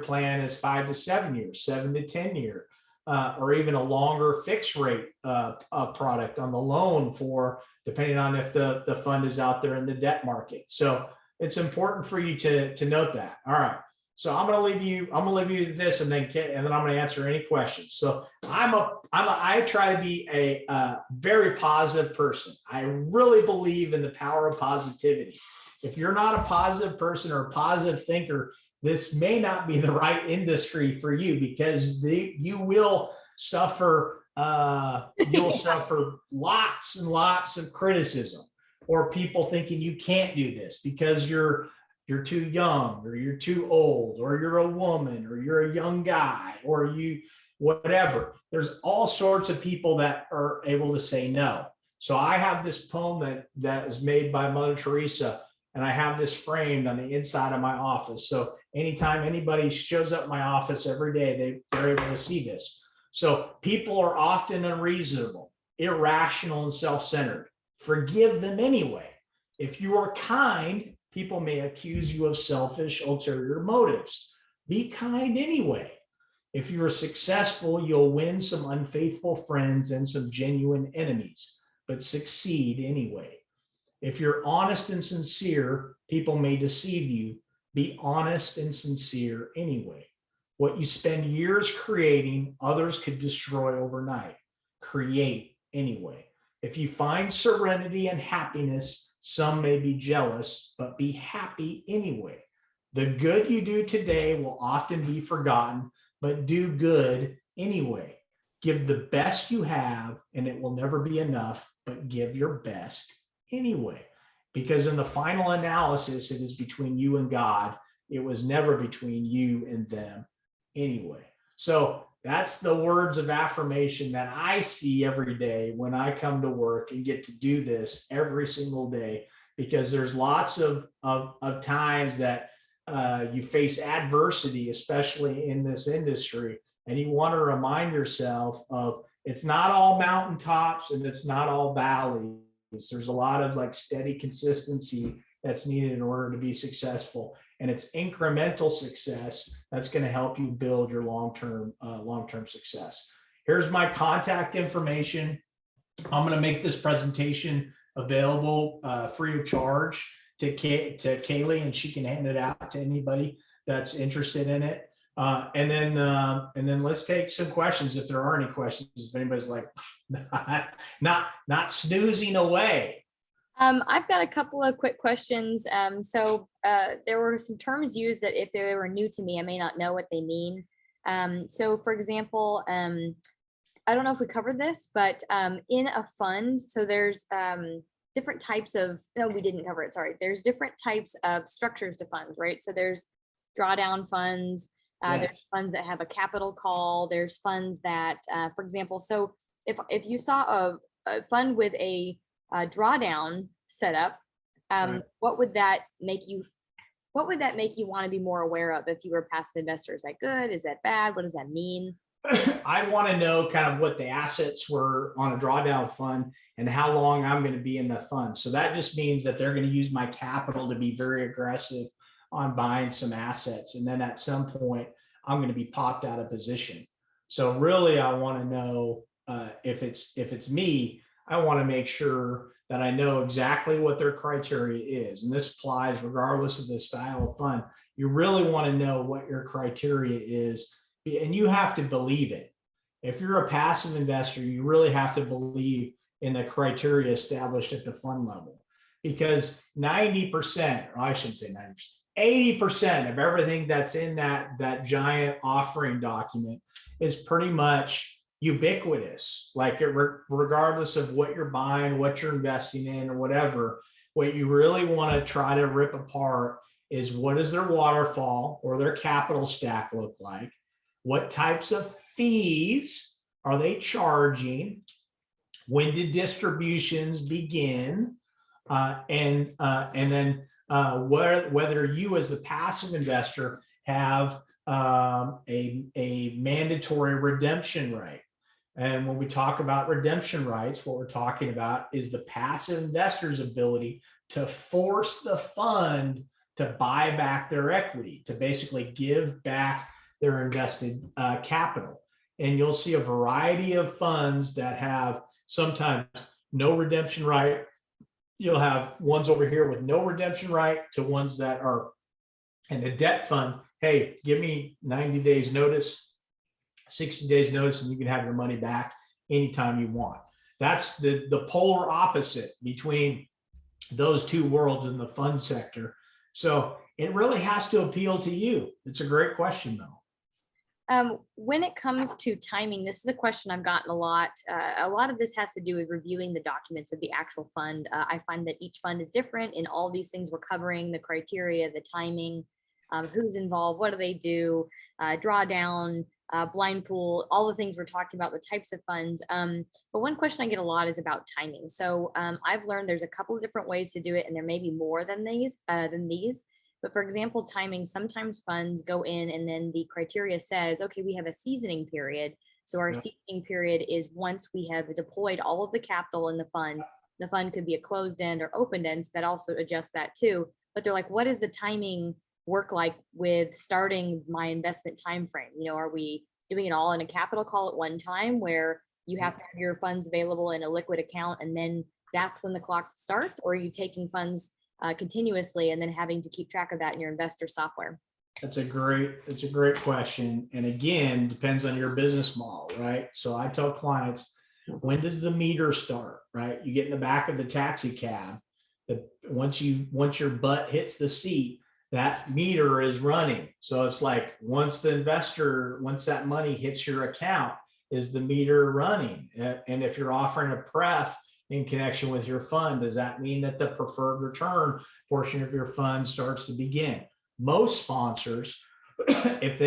plan is 5 to 7 years, 7 to 10 year, or even a longer fixed rate product on the loan for, depending on if the fund is out there in the debt market. So it's important for you to note that. All right. So I'm going to leave you this, and then I'm going to answer any questions. So I try to be a very positive person. I really believe in the power of positivity. If you're not a positive person or a positive thinker, this may not be the right industry for you, because you will suffer. You'll suffer lots and lots of criticism, or people thinking you can't do this because you're too young, or you're too old, or you're a woman, or you're a young guy, or you whatever. There's all sorts of people that are able to say no. So I have this poem that is made by Mother Teresa, and I have this framed on the inside of my office. So anytime anybody shows up in my office every day, they're able to see this. So people are often unreasonable, irrational, and self-centered. Forgive them anyway. If you are kind, people may accuse you of selfish, ulterior motives. Be kind anyway. If you are successful, you'll win some unfaithful friends and some genuine enemies, but succeed anyway. If you're honest and sincere, people may deceive you. Be honest and sincere anyway. What you spend years creating, others could destroy overnight. Create anyway. If you find serenity and happiness, some may be jealous, but be happy anyway. The good you do today will often be forgotten, but do good anyway. Give the best you have, and it will never be enough, but give your best anyway. Because in the final analysis, it is between you and God. It was never between you and them anyway. So that's the words of affirmation that I see every day when I come to work and get to do this every single day, because there's lots of times that you face adversity, especially in this industry, and you want to remind yourself of it's not all mountaintops and it's not all valleys. There's a lot of steady consistency that's needed in order to be successful. And it's incremental success that's going to help you build your long-term success. Here's my contact information. I'm going to make this presentation available free of charge to Kaylee, and she can hand it out to anybody that's interested in it. And then let's take some questions if there are any questions. If anybody's not snoozing away. I've got a couple of quick questions. So there were some terms used that if they were new to me, I may not know what they mean. So for example, I don't know if we covered this, but in a fund, so there's different types of, no, we didn't cover it, sorry. There's different types of structures to funds, right? So there's drawdown funds, there's funds that have a capital call, there's funds that, for example, so if you saw a fund with a drawdown setup, Right. what would that make you want to be more aware of if you were a passive investor? Is that good? Is that bad? What does that mean? I want to know kind of what the assets were on a drawdown fund and how long I'm going to be in the fund. So that just means that they're going to use my capital to be very aggressive on buying some assets. And then at some point, I'm going to be popped out of position. So really, I want to know if it's me, I want to make sure that I know exactly what their criteria is. And this applies regardless of the style of fund. You really want to know what your criteria is, and you have to believe it. If you're a passive investor, you really have to believe in the criteria established at the fund level, because 90%, or I shouldn't say 90%, 80% of everything that's in that giant offering document is pretty much ubiquitous. Like regardless of what you're buying, what you're investing in, or whatever, what you really want to try to rip apart is what does their waterfall or their capital stack look like? What types of fees are they charging? When did distributions begin? And then whether you as the passive investor have a mandatory redemption right. And when we talk about redemption rights, what we're talking about is the passive investor's ability to force the fund to buy back their equity, to basically give back their invested capital. And you'll see a variety of funds that have sometimes no redemption right. You'll have ones over here with no redemption right to ones that are in a debt fund. Hey, give me 90 days notice, 60 days notice, and you can have your money back anytime you want. That's the polar opposite between those two worlds in the fund sector. So it really has to appeal to you. It's a great question, though. When it comes to timing, this is a question I've gotten a lot. A lot of this has to do with reviewing the documents of the actual fund. I find that each fund is different in all these things we're covering, the criteria, the timing, who's involved, what do they do, drawdown, blind pool, all the things we're talking about, the types of funds. But one question I get a lot is about timing. So I've learned there's a couple of different ways to do it, and there may be more than these. But for example, timing, sometimes funds go in and then the criteria says, okay, we have a seasoning period. So our seasoning period is once we have deployed all of the capital in the fund could be a closed end or open end. So that also adjusts that too. But they're like, what is the timing work like with starting my investment time frame? You know, are we doing it all in a capital call at one time where you have to have your funds available in a liquid account and then that's when the clock starts? Or are you taking funds continuously and then having to keep track of that in your investor software? It's a great question. And again, depends on your business model, right? So I tell clients, when does the meter start, right? You get in the back of the taxi cab, that once your butt hits the seat, that meter is running. So it's like once that money hits your account, is the meter running? And if you're offering a pref in connection with your fund, does that mean that the preferred return portion of your fund starts to begin? Most sponsors, if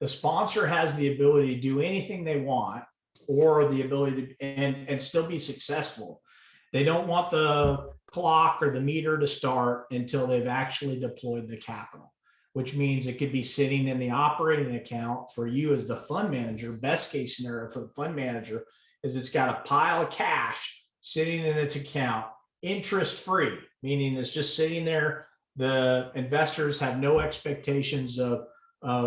the sponsor has the ability to do anything they want, or the ability to and still be successful, they don't want the clock or the meter to start until they've actually deployed the capital, which means it could be sitting in the operating account for you as the fund manager. Best case scenario for the fund manager is it's got a pile of cash sitting in its account, interest free, meaning it's just sitting there. The investors have no expectations of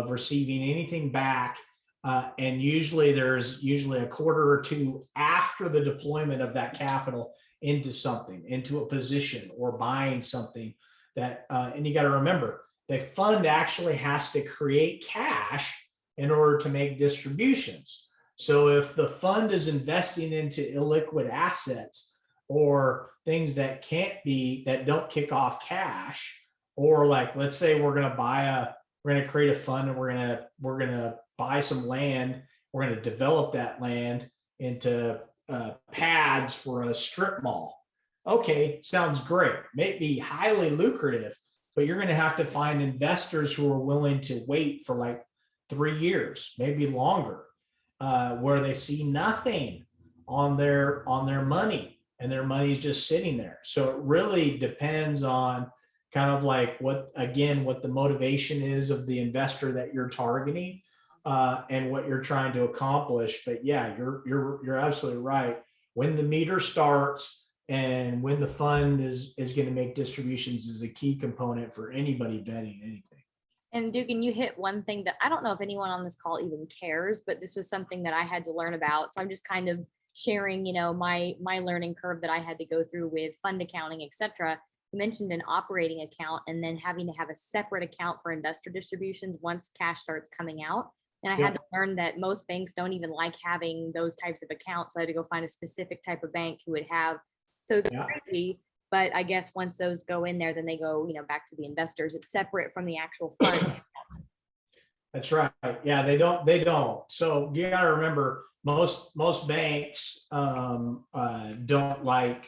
receiving anything back. And usually there's a quarter or two after the deployment of that capital into something, into a position or buying something that, and you got to remember, the fund actually has to create cash in order to make distributions. So if the fund is investing into illiquid assets or things that don't kick off cash, or like, let's say we're going to create a fund and we're going to buy some land. We're going to develop that land into pads for a strip mall. Okay, sounds great. May be highly lucrative, but you're going to have to find investors who are willing to wait for like 3 years, maybe longer, where they see nothing on their money and their money is just sitting there. So it really depends on kind of like what the motivation is of the investor that you're targeting, and what you're trying to accomplish. But yeah, you're absolutely right. When the meter starts and when the fund is going to make distributions is a key component for anybody betting anything. And Dugan, you hit one thing that I don't know if anyone on this call even cares, but this was something that I had to learn about. So I'm just kind of sharing, my learning curve that I had to go through with fund accounting, et cetera. You mentioned an operating account and then having to have a separate account for investor distributions once cash starts coming out. And I had to learn that most banks don't even like having those types of accounts. So I had to go find a specific type of bank who would have. So it's crazy But I guess once those go in there, then they go, back to the investors. It's separate from the actual fund. That's right. Yeah, they don't. So you gotta remember, most banks don't like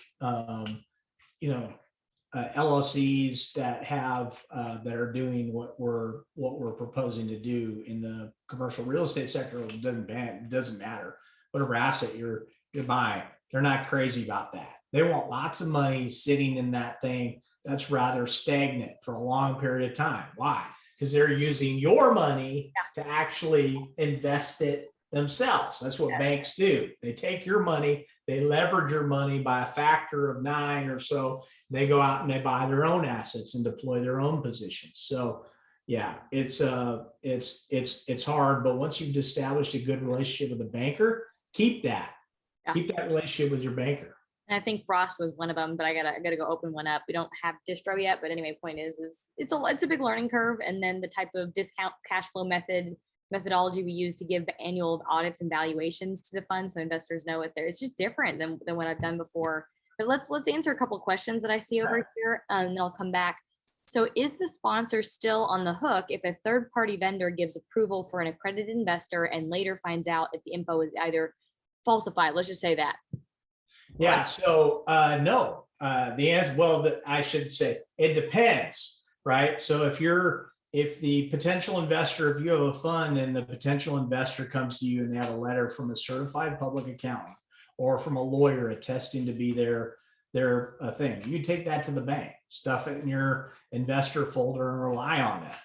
LLCs that have that are doing what we're proposing to do in the commercial real estate sector. It doesn't matter whatever asset you're buying. They're not crazy about that. They want lots of money sitting in that thing that's rather stagnant for a long period of time. Why? Because they're using your money to actually invest it themselves. That's what banks do. They take your money, they leverage your money by a factor of 9 or so. They go out and they buy their own assets and deploy their own positions. So yeah, it's hard, but once you've established a good relationship with a banker, keep that relationship with your banker. And I think Frost was one of them, but I gotta go open one up. We don't have distro yet, but anyway, point is it's a big learning curve. And then the type of discount cash flow methodology we use to give annual audits and valuations to the fund, so investors know what it's just different than what I've done before. But let's answer a couple of questions that I see over here, and then I'll come back. So is the sponsor still on the hook if a third-party vendor gives approval for an accredited investor and later finds out if the info is either falsified? Let's just say that. Yeah, so no, the answer, well, I should say it depends, right? So if the potential investor, if you have a fund and the potential investor comes to you and they have a letter from a certified public accountant or from a lawyer attesting to be their thing, you take that to the bank, stuff it in your investor folder and rely on it.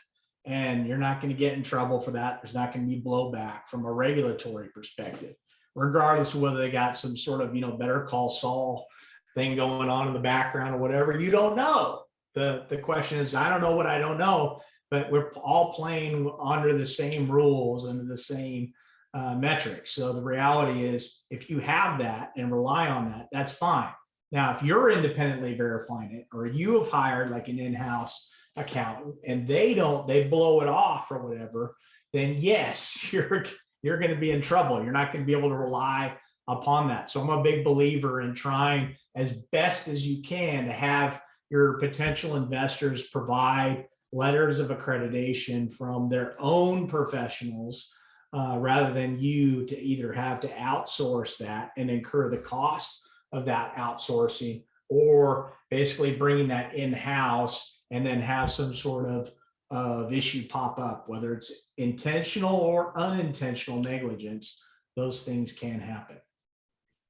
And you're not going to get in trouble for that. There's not going to be blowback from a regulatory perspective, regardless of whether they got some sort of, Better Call Saul thing going on in the background or whatever. You don't know. The question is, I don't know what I don't know, but we're all playing under the same rules and the same metrics. So the reality is, if you have that and rely on that, that's fine. Now, if you're independently verifying it, or you have hired like an in-house accountant and they blow it off or whatever, then yes, you're going to be in trouble. You're not going to be able to rely upon that. So I'm a big believer in trying as best as you can to have your potential investors provide letters of accreditation from their own professionals, rather than you to either have to outsource that and incur the cost of that outsourcing, or basically bringing that in-house and then have some sort of issue pop up, whether it's intentional or unintentional negligence. Those things can happen.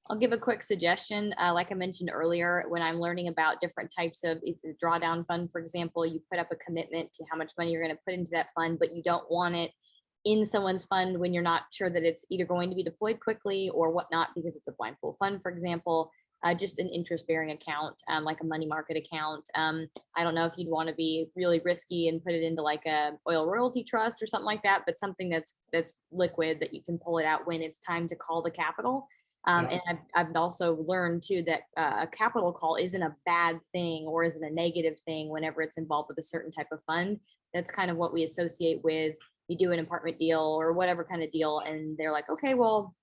I'll give a quick suggestion. Like I mentioned earlier, when I'm learning about different types of, it's a drawdown fund, for example, you put up a commitment to how much money you're going to put into that fund, but you don't want it in someone's fund when you're not sure that it's either going to be deployed quickly or whatnot, because it's a blind pool fund, for example. Just an interest-bearing account, like a money market account. I don't know if you'd want to be really risky and put it into like a oil royalty trust or something like that, but something that's liquid, that you can pull it out when it's time to call the capital. And I've also learned too that a capital call isn't a bad thing or isn't a negative thing whenever it's involved with a certain type of fund. That's kind of what we associate with, you do an apartment deal or whatever kind of deal, and they're like, okay, well,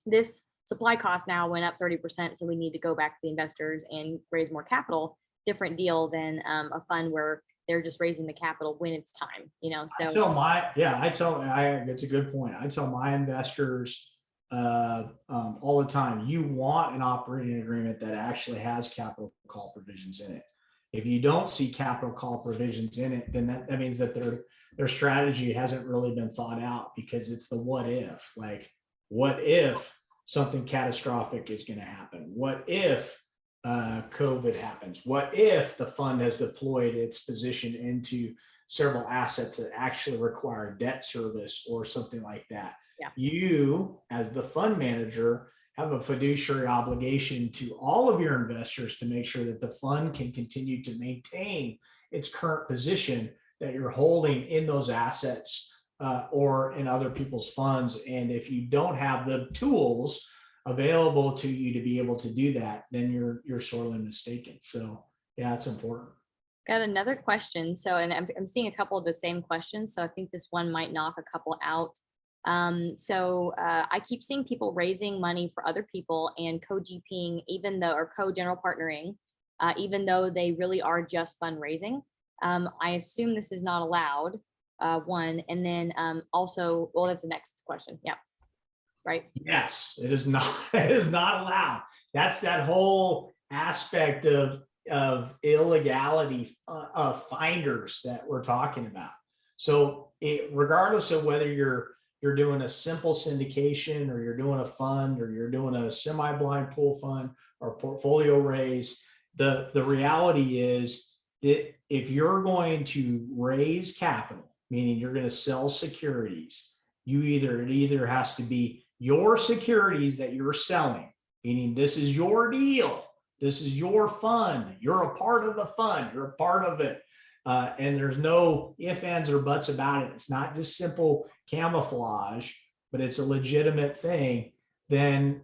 this supply cost now went up 30%, so we need to go back to the investors and raise more capital. Different deal than a fund where they're just raising the capital when it's time, So that's a good point. I tell my investors all the time, you want an operating agreement that actually has capital call provisions in it. If you don't see capital call provisions in it, then that means that their strategy hasn't really been thought out, because it's the what if. Like, what if something catastrophic is going to happen? What if COVID happens? What if the fund has deployed its position into several assets that actually require debt service or something like that? Yeah. You, as the fund manager, have a fiduciary obligation to all of your investors to make sure that the fund can continue to maintain its current position that you're holding in those assets or in other people's funds. And if you don't have the tools available to you to be able to do that, then you're sorely mistaken. So yeah, it's important. Got another question. So, and I'm seeing a couple of the same questions, so I think this one might knock a couple out. I keep seeing people raising money for other people and co-GPing, or co-general partnering, even though they really are just fundraising. I assume this is not allowed, one. And then also, well, that's the next question. Yeah. Right. Yes, it is not. It is not allowed. That's that whole aspect of illegality of finders that we're talking about. So regardless of whether you're doing a simple syndication or you're doing a fund or you're doing a semi-blind pool fund or portfolio raise, the reality is that if you're going to raise capital, meaning you're going to sell securities, it either has to be your securities that you're selling, meaning this is your deal, this is your fund, you're a part of the fund, you're a part of it, and there's no ifs, ands, or buts about it. It's not just simple camouflage, but it's a legitimate thing. Then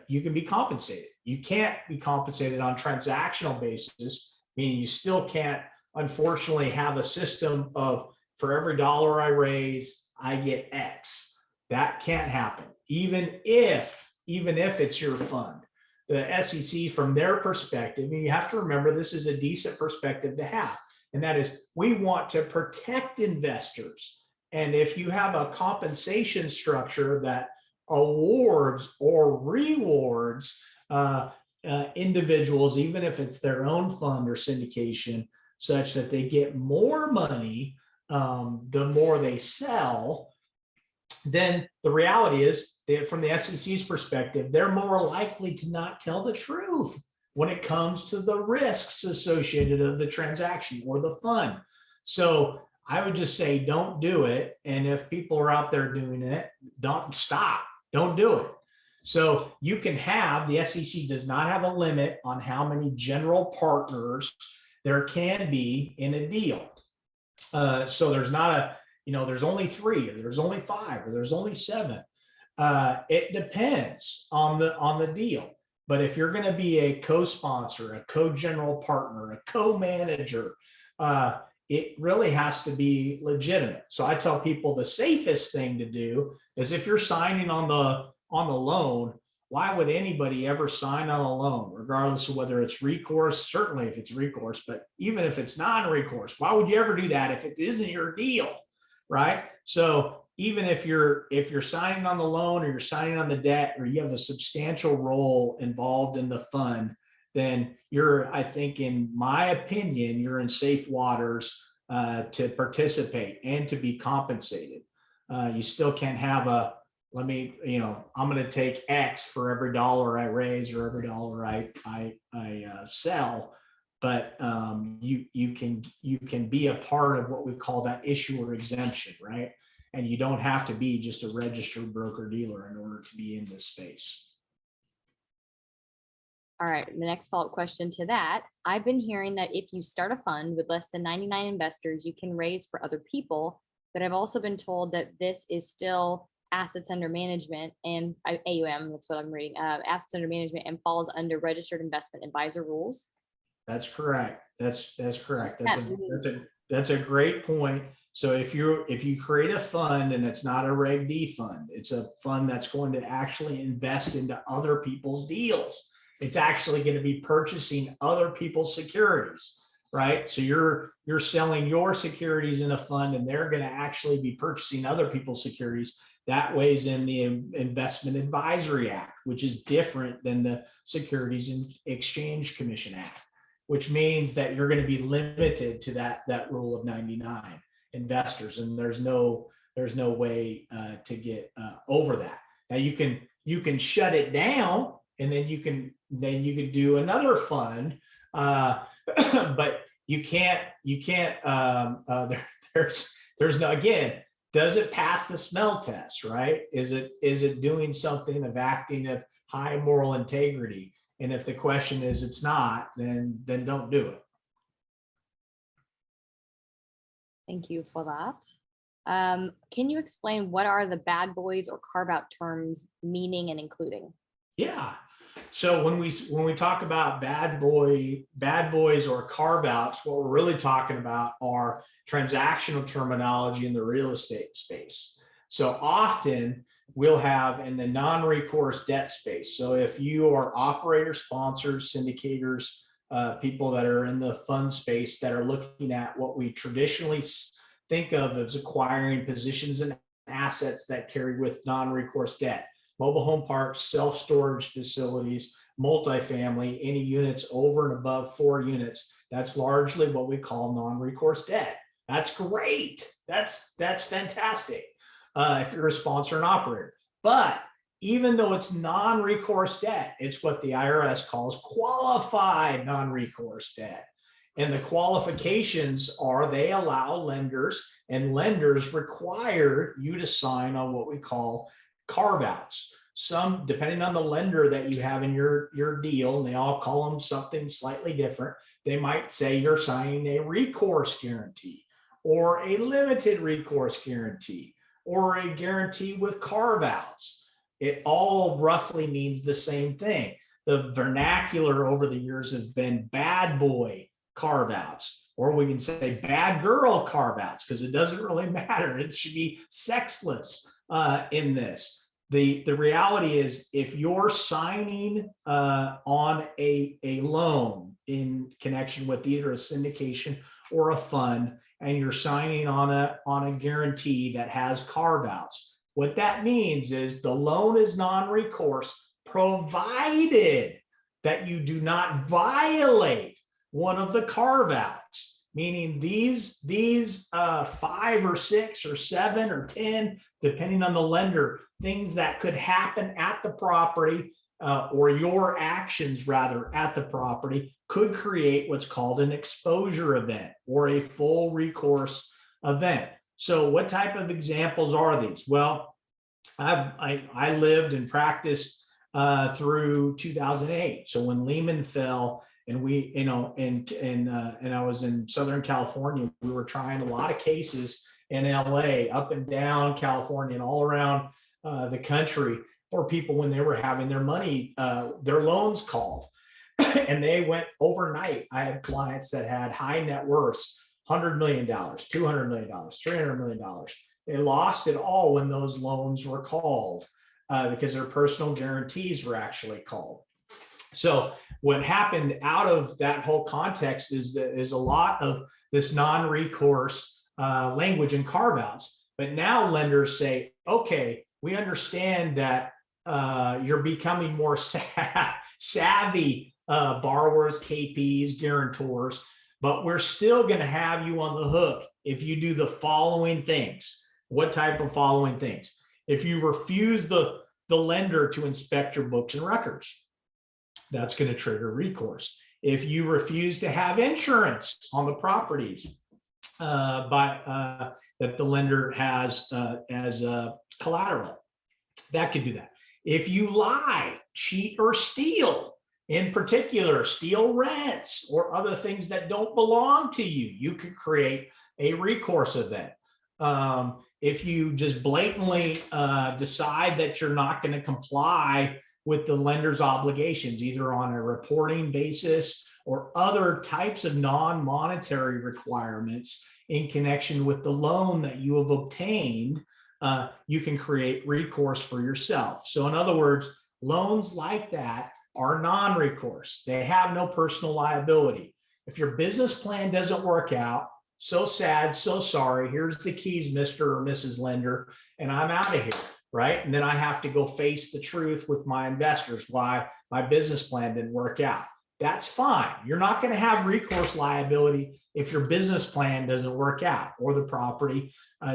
you can be compensated. You can't be compensated on transactional basis, meaning you still can't, unfortunately, have a system of for every dollar I raise, I get X. That can't happen, even if it's your fund. The SEC, from their perspective, and you have to remember this is a decent perspective to have, and that is we want to protect investors. And if you have a compensation structure that awards or rewards individuals, even if it's their own fund or syndication, such that they get more money the more they sell, then the reality is that from the SEC's perspective, they're more likely to not tell the truth when it comes to the risks associated with the transaction or the fund. So I would just say, don't do it. And if people are out there doing it, don't stop, don't do it. So you can have, the SEC does not have a limit on how many general partners there can be in a deal. So there's not a, there's only 3, or there's only 5, or there's only 7. It depends on the deal. But if you're going to be a co-sponsor, a co-general partner, a co-manager, it really has to be legitimate. So I tell people the safest thing to do is if you're signing on the loan, why would anybody ever sign on a loan, regardless of whether it's recourse? Certainly if it's recourse, but even if it's non-recourse, why would you ever do that if it isn't your deal? Right? So even if you're signing on the loan or you're signing on the debt or you have a substantial role involved in the fund, then you're, I think, in my opinion, you're in safe waters to participate and to be compensated. You still can't have I'm going to take X for every dollar I raise or every dollar I sell. But you can be a part of what we call that issuer exemption, right? And you don't have to be just a registered broker dealer in order to be in this space. All right, the next follow-up question to that. I've been hearing that if you start a fund with less than 99 investors, you can raise for other people. But I've also been told that this is still assets under management and AUM, that's what I'm reading, assets under management, and falls under registered investment advisor rules. That's correct. That's correct. That's a great point. So if you create a fund and it's not a Reg D fund, it's a fund that's going to actually invest into other people's deals. It's actually going to be purchasing other people's securities, right? So you're selling your securities in a fund and they're going to actually be purchasing other people's securities. That weighs in the Investment Advisory Act, which is different than the Securities and Exchange Commission Act, which means that you're going to be limited to that rule of 99 investors, and there's no way to get over that. Now you can shut it down, and then you can do another fund, but you can't. There's no, again. Does it pass the smell test, right? Is it doing something of acting of high moral integrity? And if the question is it's not, then don't do it. Thank you for that. Can you explain what are the bad boys or carve out terms meaning and including? Yeah. So when we talk about bad boys or carve outs, what we're really talking about are transactional terminology in the real estate space. So often we'll have in the non-recourse debt space. So if you are operators, sponsors, syndicators, people that are in the fund space that are looking at what we traditionally think of as acquiring positions and assets that carry with non-recourse debt, mobile home parks, self-storage facilities, multifamily, any units over and above 4 units, that's largely what we call non-recourse debt. That's great. That's fantastic if you're a sponsor and operator. But even though it's non-recourse debt, it's what the IRS calls qualified non-recourse debt. And the qualifications are they allow lenders, and lenders require you to sign on what we call carve-outs. Some, depending on the lender that you have in your deal, and they all call them something slightly different, they might say you're signing a recourse guarantee or a limited recourse guarantee or a guarantee with carve-outs. It all roughly means the same thing. The vernacular over the years has been bad boy carve-outs, or we can say bad girl carve-outs, because it doesn't really matter. It should be sexless in this. The reality is, if you're signing on a loan in connection with either a syndication or a fund, and you're signing on a guarantee that has carve-outs, what that means is the loan is non-recourse, provided that you do not violate one of the carve-outs, meaning these 5 or 6 or 7 or 10, depending on the lender, things that could happen at the property or your actions rather at the property could create what's called an exposure event or a full recourse event. So what type of examples are these? Well, I lived and practiced through 2008. So when Lehman fell, and we, and I was in Southern California, we were trying a lot of cases in LA, up and down California, and all around the country for people when they were having their money, their loans called, and they went overnight. I had clients that had high net worths, $100 million, $200 million, $300 million. They lost it all when those loans were called because their personal guarantees were actually called. So what happened out of that whole context is a lot of this non-recourse language and carve-outs. But now lenders say, okay, we understand that you're becoming more savvy borrowers, KPs, guarantors, but we're still going to have you on the hook if you do the following things. What type of following things? If you refuse the lender to inspect your books and records, that's going to trigger recourse. If you refuse to have insurance on the properties that the lender has as collateral, that could do that. If you lie, cheat, or steal, in particular, steal rents or other things that don't belong to you, you could create a recourse event. If you just blatantly decide that you're not going to comply with the lender's obligations, either on a reporting basis or other types of non-monetary requirements in connection with the loan that you have obtained, you can create recourse for yourself. So in other words, loans like that are non-recourse. They have no personal liability. If your business plan doesn't work out, so sad, so sorry, here's the keys, Mr. or Mrs. Lender, and I'm out of here. Right? And then I have to go face the truth with my investors why my business plan didn't work out. That's fine. You're not going to have recourse liability if your business plan doesn't work out or the property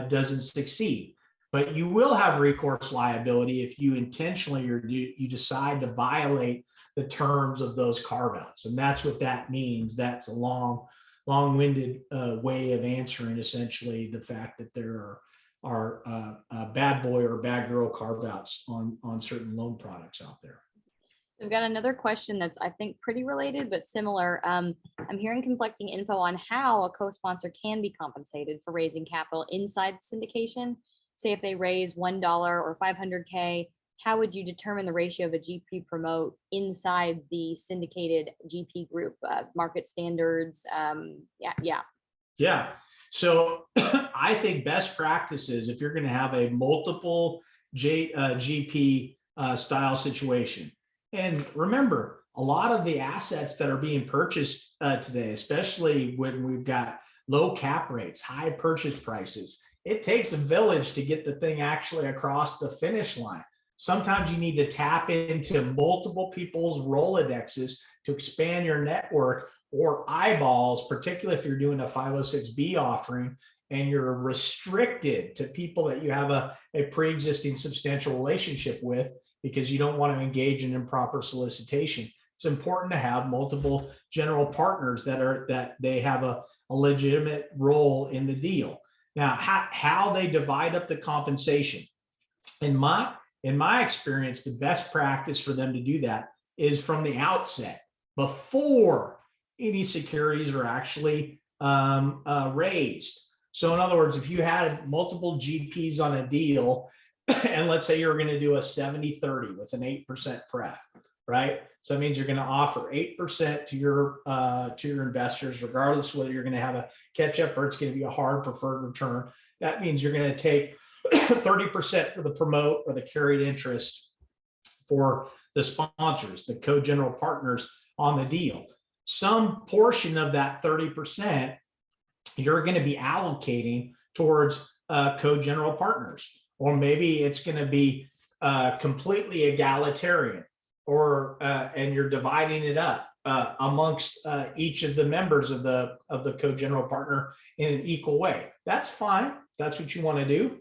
doesn't succeed. But you will have recourse liability if you intentionally or you decide to violate the terms of those carve-outs. And that's what that means. That's a long-winded way of answering essentially the fact that there are bad boy or bad girl carve-outs on certain loan products out there. So we've got another question that's, I think, pretty related, but similar. I'm hearing conflicting info on how a co-sponsor can be compensated for raising capital inside syndication. Say if they raise $1 or $500K, how would you determine the ratio of a GP promote inside the syndicated GP group, market standards? Yeah. So I think best practices, if you're going to have a multiple GP style situation. And remember, a lot of the assets that are being purchased today, especially when we've got low cap rates, high purchase prices, it takes a village to get the thing actually across the finish line. Sometimes you need to tap into multiple people's Rolodexes to expand your network, or eyeballs, particularly if you're doing a 506B offering and you're restricted to people that you have a pre-existing substantial relationship with because you don't want to engage in improper solicitation. It's important to have multiple general partners that they have a legitimate role in the deal. Now, how they divide up the compensation. In my experience, the best practice for them to do that is from the outset, before any securities are actually raised. So in other words, if you had multiple GPs on a deal, and let's say you're going to do a 70-30 with an 8% pref, right? So that means you're going to offer 8% to your investors, regardless whether you're going to have a catch up or it's going to be a hard preferred return. That means you're going to take 30% for the promote or the carried interest for the sponsors, the co-general partners on the deal. Some portion of that 30% you're going to be allocating towards co-general partners, or maybe it's going to be completely egalitarian, or and you're dividing it up amongst each of the members of the co-general partner in an equal way. That's fine. That's what you want to do.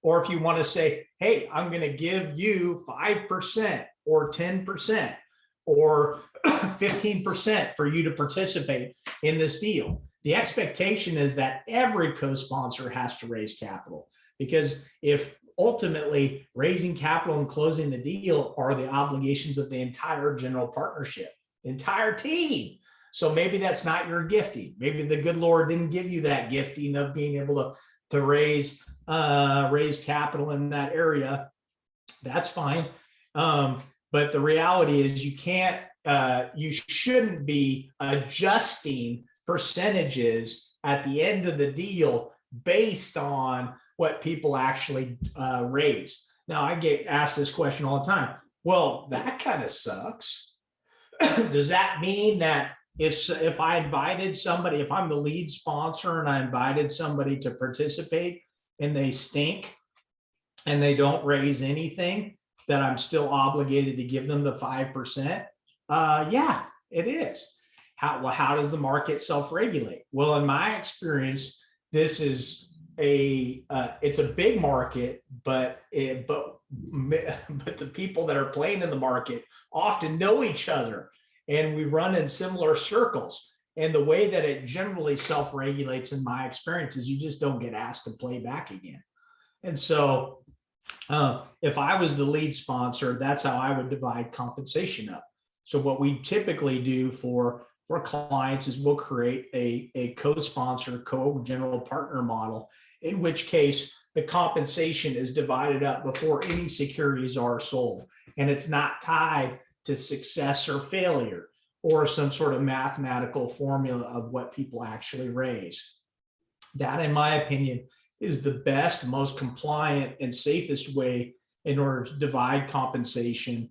Or if you want to say, hey, I'm going to give you 5% or 10% or 15% for you to participate in this deal. The expectation is that every co-sponsor has to raise capital, because if ultimately raising capital and closing the deal are the obligations of the entire general partnership, the entire team. So maybe that's not your gifting. Maybe the good Lord didn't give you that gifting of being able to raise capital in that area. That's fine. But the reality is you shouldn't be adjusting percentages at the end of the deal based on what people actually raise. Now, I get asked this question all the time. Well, that kind of sucks. Does that mean that if I invited somebody, if I'm the lead sponsor and I invited somebody to participate and they stink and they don't raise anything, that I'm still obligated to give them the 5%? Yeah, it is. How does the market self-regulate? Well, in my experience, this is it's a big market, but the people that are playing in the market often know each other, and we run in similar circles. And the way that it generally self-regulates, in my experience, is you just don't get asked to play back again. And so if I was the lead sponsor, that's how I would divide compensation up. So what we typically do for clients is we'll create a co-sponsor, co-general partner model, in which case the compensation is divided up before any securities are sold. And it's not tied to success or failure or some sort of mathematical formula of what people actually raise. That, in my opinion, is the best, most compliant and safest way in order to divide compensation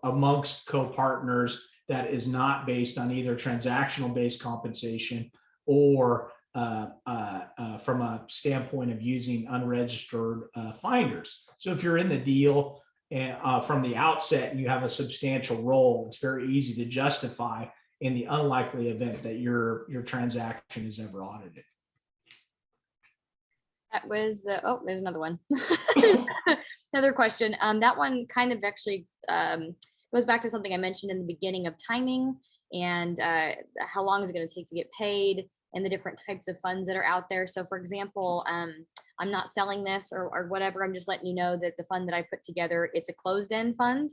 amongst co-partners that is not based on either transactional based compensation or from a standpoint of using unregistered finders. So if you're in the deal from the outset and you have a substantial role, it's very easy to justify in the unlikely event that your transaction is ever audited. That was, oh, there's another one. Another question. That one kind of actually goes back to something I mentioned in the beginning of timing and how long is it going to take to get paid and the different types of funds that are out there. So for example, I'm not selling this or whatever. I'm just letting you know that the fund that I put together, it's a closed-end fund.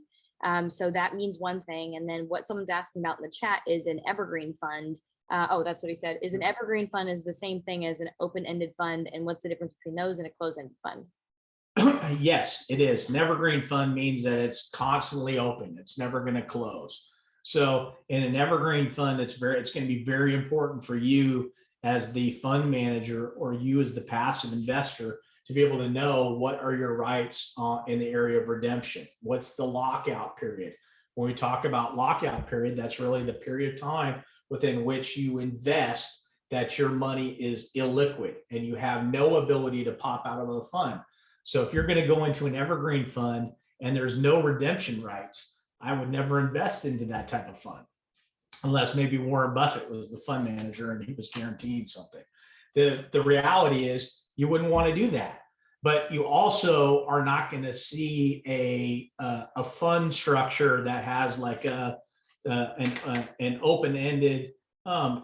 So that means one thing. And then what someone's asking about in the chat is an evergreen fund. Oh, that's what he said. Is an evergreen fund is the same thing as an open-ended fund, and what's the difference between those and a closed-ended fund? Yes, it is. An evergreen fund means that it's constantly open. It's never going to close. So in an evergreen fund, it's going to be very important for you as the fund manager or you as the passive investor to be able to know what are your rights in the area of redemption. What's the lockout period? When we talk about lockout period, that's really the period of time within which you invest that your money is illiquid and you have no ability to pop out of the fund. So if you're going to go into an evergreen fund and there's no redemption rights, I would never invest into that type of fund, unless maybe Warren Buffett was the fund manager and he was guaranteed something. The reality is you wouldn't want to do that. But you also are not going to see a fund structure that has like an open-ended,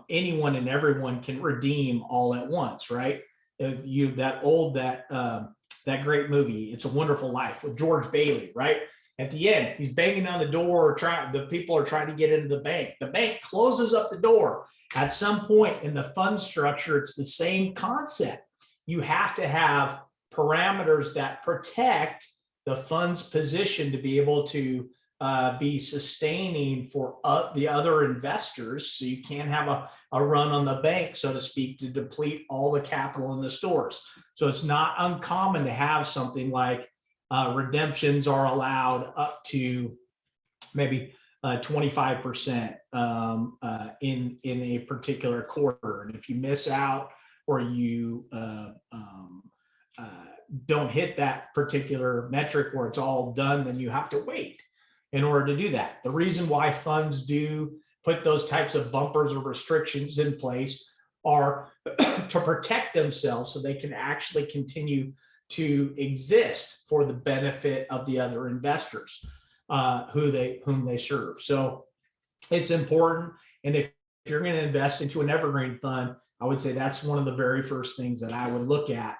anyone and everyone can redeem all at once, right? If you that great movie, It's a Wonderful Life, with George Bailey, right? At the end, he's banging on the door, the people are trying to get into the bank. The bank closes up the door. At some point in the fund structure, it's the same concept. You have to have parameters that protect the fund's position to be able to be sustaining for the other investors. So you can't have a run on the bank, so to speak, to deplete all the capital in the stores. So it's not uncommon to have something like redemptions are allowed up to maybe 25% in a particular quarter. And if you miss out or you don't hit that particular metric where it's all done, then you have to wait in order to do that. The reason why funds do put those types of bumpers or restrictions in place are to protect themselves so they can actually continue to exist for the benefit of the other investors whom they serve. So it's important. And if you're going to invest into an evergreen fund, I would say that's one of the very first things that I would look at,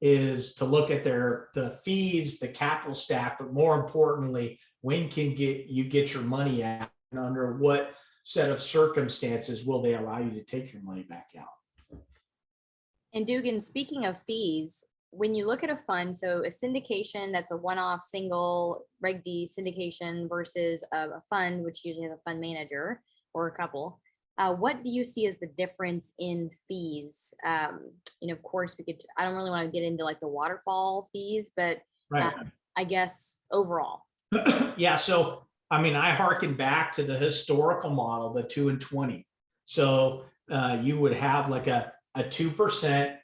is to look at the fees, the capital stack, but more importantly, when can you get your money out, and under what set of circumstances will they allow you to take your money back out. And Dugan, speaking of fees, when you look at a fund, so a syndication, that's a one-off single Reg D syndication versus a fund, which usually has a fund manager or a couple. What do you see as the difference in fees? Of course, I don't really want to get into like the waterfall fees, but right. I guess overall. Yeah. So, I mean, I hearken back to the historical model, the 2 and 20. So you would have like a 2%.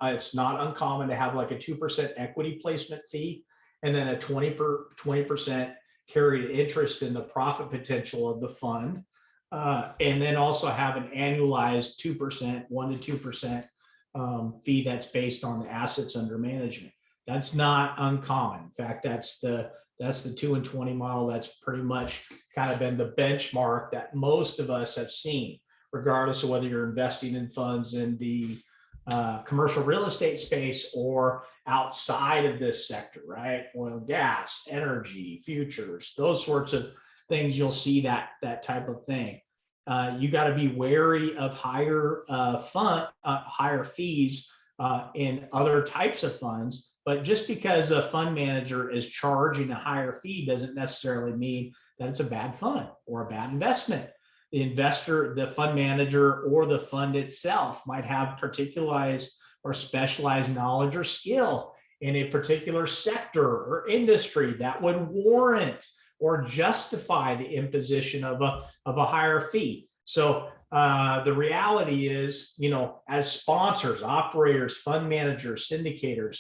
It's not uncommon to have like a 2% equity placement fee, and then a 20% carried interest in the profit potential of the fund. And then also have an annualized 2%, 1 to 2% fee that's based on the assets under management. That's not uncommon. In fact, that's the 2 and 20 model. That's pretty much kind of been the benchmark that most of us have seen, regardless of whether you're investing in funds in the commercial real estate space or outside of this sector, right? Oil, gas, energy, futures, those sorts of things. You'll see that type of thing. You got to be wary of higher fees in other types of funds. But just because a fund manager is charging a higher fee doesn't necessarily mean that it's a bad fund or a bad investment. The investor, the fund manager, or the fund itself might have particularized or specialized knowledge or skill in a particular sector or industry that would warrant or justify the imposition of a higher fee. So the reality is, as sponsors, operators, fund managers, syndicators,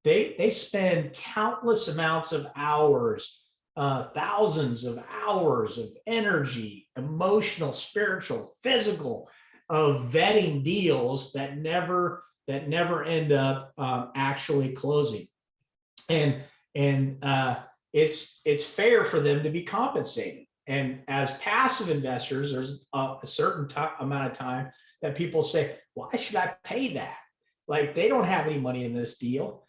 they spend countless amounts of hours, thousands of hours of energy, emotional, spiritual, physical, of vetting deals that never end up actually closing. And it's fair for them to be compensated. And as passive investors, there's a certain amount of time that people say, why should I pay that? Like, they don't have any money in this deal.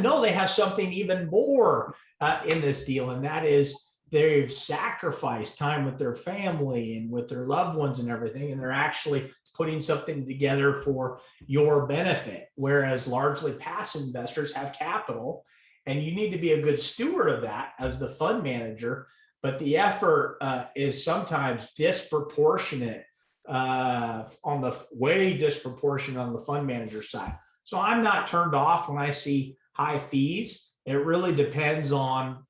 No, they have something even more in this deal. And that is, they've sacrificed time with their family and with their loved ones and everything. And they're actually putting something together for your benefit. Whereas largely passive investors have capital, and you need to be a good steward of that as the fund manager. But the effort is sometimes disproportionate way disproportionate on the fund manager side. So I'm not turned off when I see high fees. It really depends on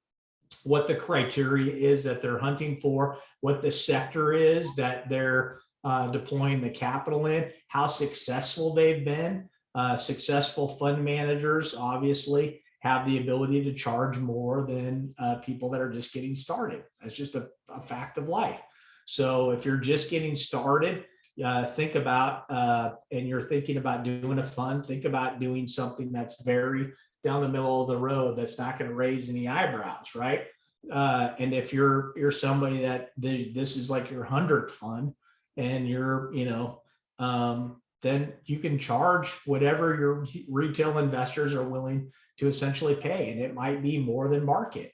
what the criteria is that they're hunting for, what the sector is that they're deploying the capital in, how successful they've been. Successful fund managers obviously have the ability to charge more than people that are just getting started. That's just a fact of life. So if you're just getting started, think about, and you're thinking about doing a fund, think about doing something that's very down the middle of the road, that's not going to raise any eyebrows, right? And if you're somebody that this is like your 100th fund, and you're, then you can charge whatever your retail investors are willing to essentially pay, and it might be more than market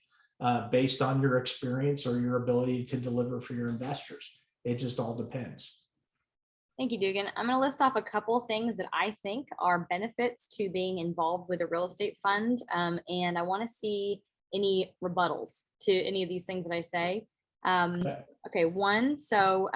based on your experience or your ability to deliver for your investors. It just all depends. Thank you, Dugan. I'm going to list off a couple things that I think are benefits to being involved with a real estate fund. And I want to see any rebuttals to any of these things that I say. Okay, one, so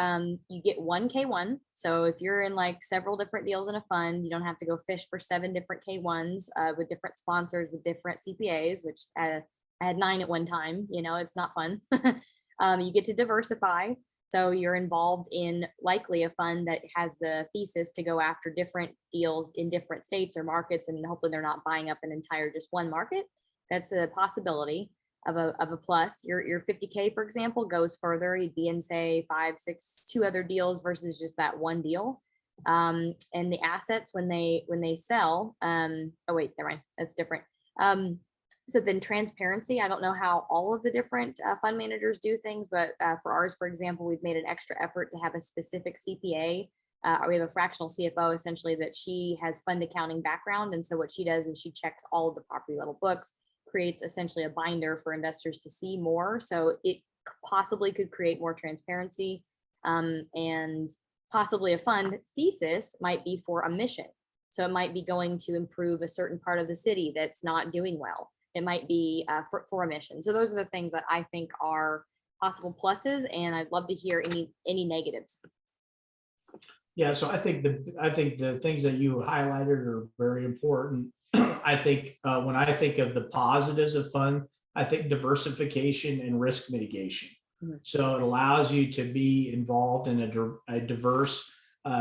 you get 1 K1. So if you're in like several different deals in a fund, you don't have to go fish for 7 different K1s with different sponsors, with different CPAs, which I had 9 at one time. It's not fun. You get to diversify. So you're involved in likely a fund that has the thesis to go after different deals in different states or markets, and hopefully they're not buying up an entire just one market. That's a possibility of a plus. Your 50K, for example, goes further. You'd be in, say, 5, 6, 2 other deals versus just that one deal. And the assets when they sell, oh wait, never mind, that's different. So then transparency, I don't know how all of the different fund managers do things, but for ours, for example, we've made an extra effort to have a specific CPA. We have a fractional CFO essentially that she has fund accounting background. And so what she does is she checks all of the property level books, creates essentially a binder for investors to see more. So it possibly could create more transparency, and possibly a fund thesis might be for a mission. So it might be going to improve a certain part of the city that's not doing well. It might be for a mission. So those are the things that I think are possible pluses, and I'd love to hear any negatives. Yeah, so I think the things that you highlighted are very important. I think when I think of the positives of fund, I think diversification and risk mitigation. Mm-hmm. So it allows you to be involved in a diverse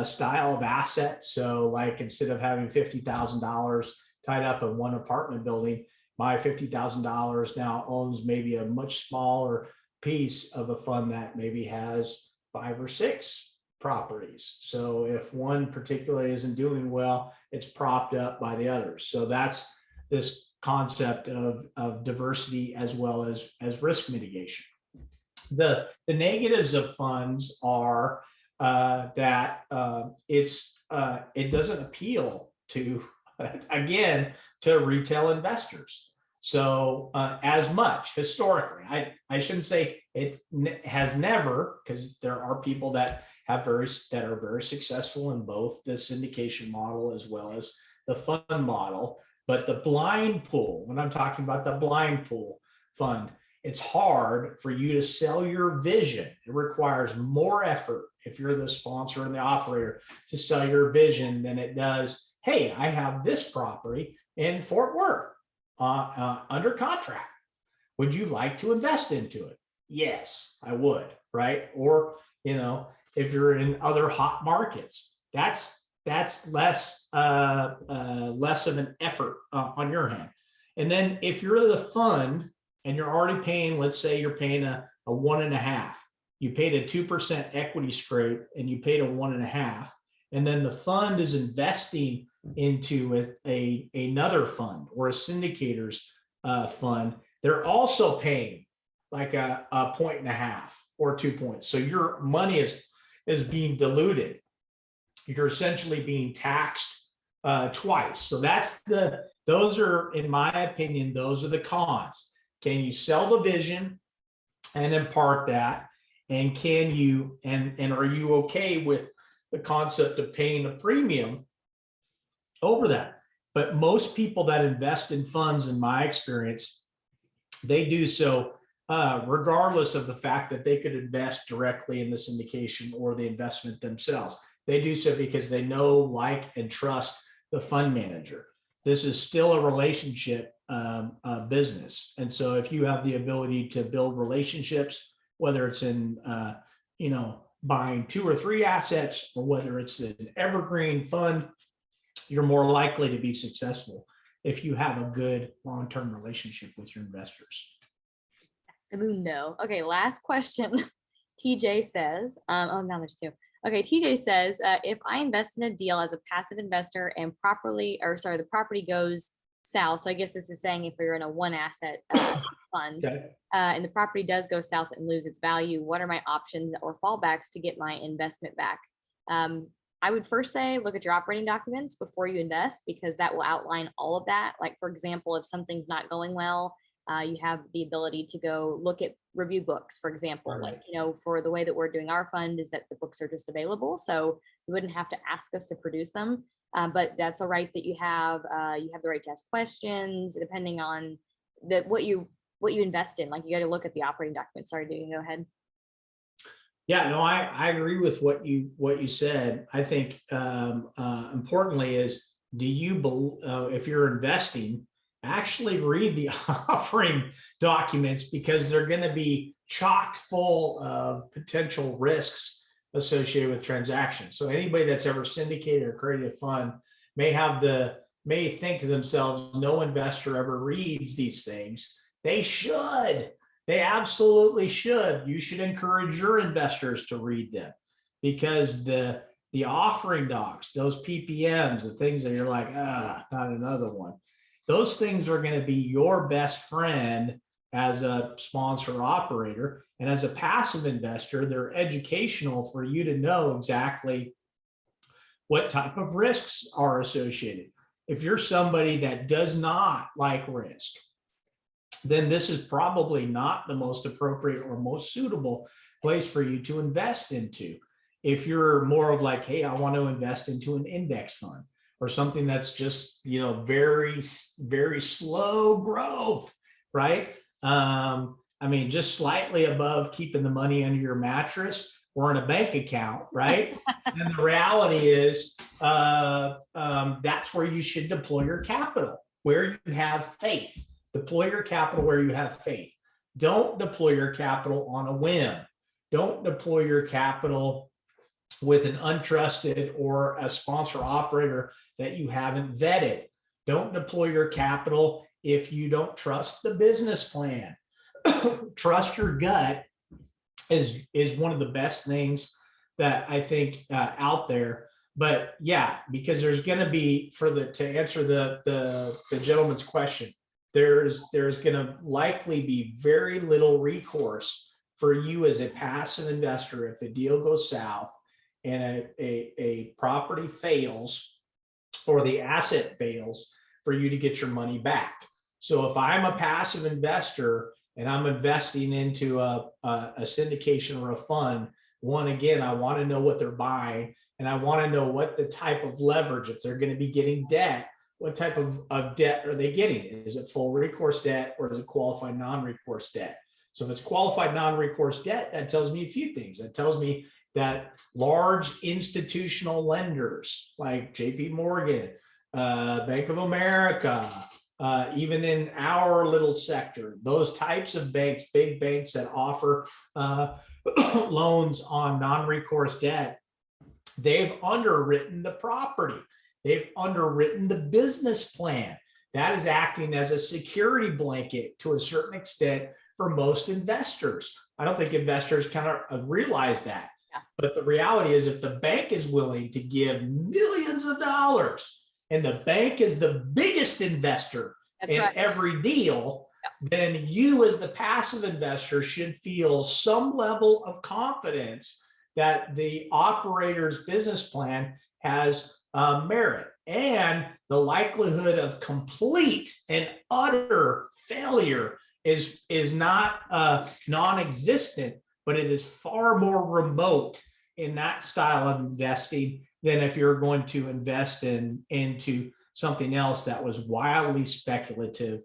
style of asset. So like instead of having $50,000 tied up in one apartment building, my $50,000 now owns maybe a much smaller piece of a fund that maybe has 5 or 6 properties. So if one particularly isn't doing well, it's propped up by the others. So that's this concept of diversity as well as risk mitigation. The negatives of funds are that it doesn't appeal to, again, to retail investors. So as much historically, I shouldn't say it has never, because there are people that are very successful in both the syndication model as well as the fund model. But the blind pool, when I'm talking about the blind pool fund, it's hard for you to sell your vision. It requires more effort if you're the sponsor and the operator to sell your vision than it does, hey, I have this property in Fort Worth under contract. Would you like to invest into it? Yes, I would, right? Or, if you're in other hot markets, that's less of an effort on your hand. And then if you're the fund and you're already paying, let's say you're paying a 1.5, you paid a 2% equity scrape and you paid a 1.5, and then the fund is investing into another fund or a syndicator's fund, they're also paying like a 1.5 or 2 points. So your money is being diluted. You're essentially being taxed twice. So those are, in my opinion, those are the cons. Can you sell the vision and impart that? And can you, and are you okay with the concept of paying a premium over that? But most people that invest in funds, in my experience, they do so regardless of the fact that they could invest directly in the syndication or the investment themselves. They do so because they know, like, and trust the fund manager. this is still a relationship business. And so if you have the ability to build relationships, whether it's in, buying 2 or 3 assets, or whether it's an evergreen fund, you're more likely to be successful if you have a good long-term relationship with your investors. No. Okay, last question. TJ says, now there's 2. Okay, TJ says, if I invest in a deal as a passive investor and the property goes south. So I guess this is saying if you're in a 1 asset fund, Okay. and the property does go south and lose its value, what are my options or fallbacks to get my investment back? I would first say look at your operating documents before you invest, because that will outline all of that. Like, for example, if something's not going well, you have the ability to go look at review books, for example. Right. Like, for the way that we're doing our fund is that the books are just available. So you wouldn't have to ask us to produce them. But that's a right that you have. You have the right to ask questions depending on what you invest in. Like, you got to look at the operating documents. Sorry, do you go ahead? Yeah, no, I agree with what you said. I think importantly is, if you're investing, actually read the offering documents, because they're going to be chock full of potential risks associated with transactions. So anybody that's ever syndicated or created a fund may think to themselves, no investor ever reads these things. They should. They absolutely should. You should encourage your investors to read them, because the offering docs, those PPMs, the things that you're like, not another one. Those things are going to be your best friend as a sponsor operator. And as a passive investor, they're educational for you to know exactly what type of risks are associated. If you're somebody that does not like risk, then this is probably not the most appropriate or most suitable place for you to invest into. If you're more of like, hey, I want to invest into an index fund or something that's just, very, very slow growth, right? Just slightly above keeping the money under your mattress or in a bank account, right? And the reality is that's where you should deploy your capital, where you have faith. Deploy your capital where you have faith. Don't deploy your capital on a whim. Don't deploy your capital with an untrusted or a sponsor operator that you haven't vetted. Don't deploy your capital if you don't trust the business plan. Trust your gut is one of the best things that I think out there. But yeah, because there's going to be, to answer the gentleman's question, there's going to likely be very little recourse for you as a passive investor if the deal goes south and a property fails or the asset fails for you to get your money back. So if I'm a passive investor and I'm investing into a syndication or a fund, again, I want to know what they're buying, and I want to know what the type of leverage, if they're going to be getting debt, what type of debt are they getting? Is it full recourse debt or is it qualified non-recourse debt? So if it's qualified non-recourse debt, that tells me a few things. That tells me that large institutional lenders like JP Morgan, Bank of America, even in our little sector, those types of banks, big banks that offer loans on non-recourse debt, they've underwritten the property. They've underwritten the business plan. That is acting as a security blanket to a certain extent for most investors. I don't think investors kind of realize that. Yeah. But the reality is, if the bank is willing to give millions of dollars and the bank is the biggest investor in every deal, then you as the passive investor should feel some level of confidence that the operator's business plan has merit, and the likelihood of complete and utter failure is not non-existent, but it is far more remote in that style of investing than if you're going to invest into something else that was wildly speculative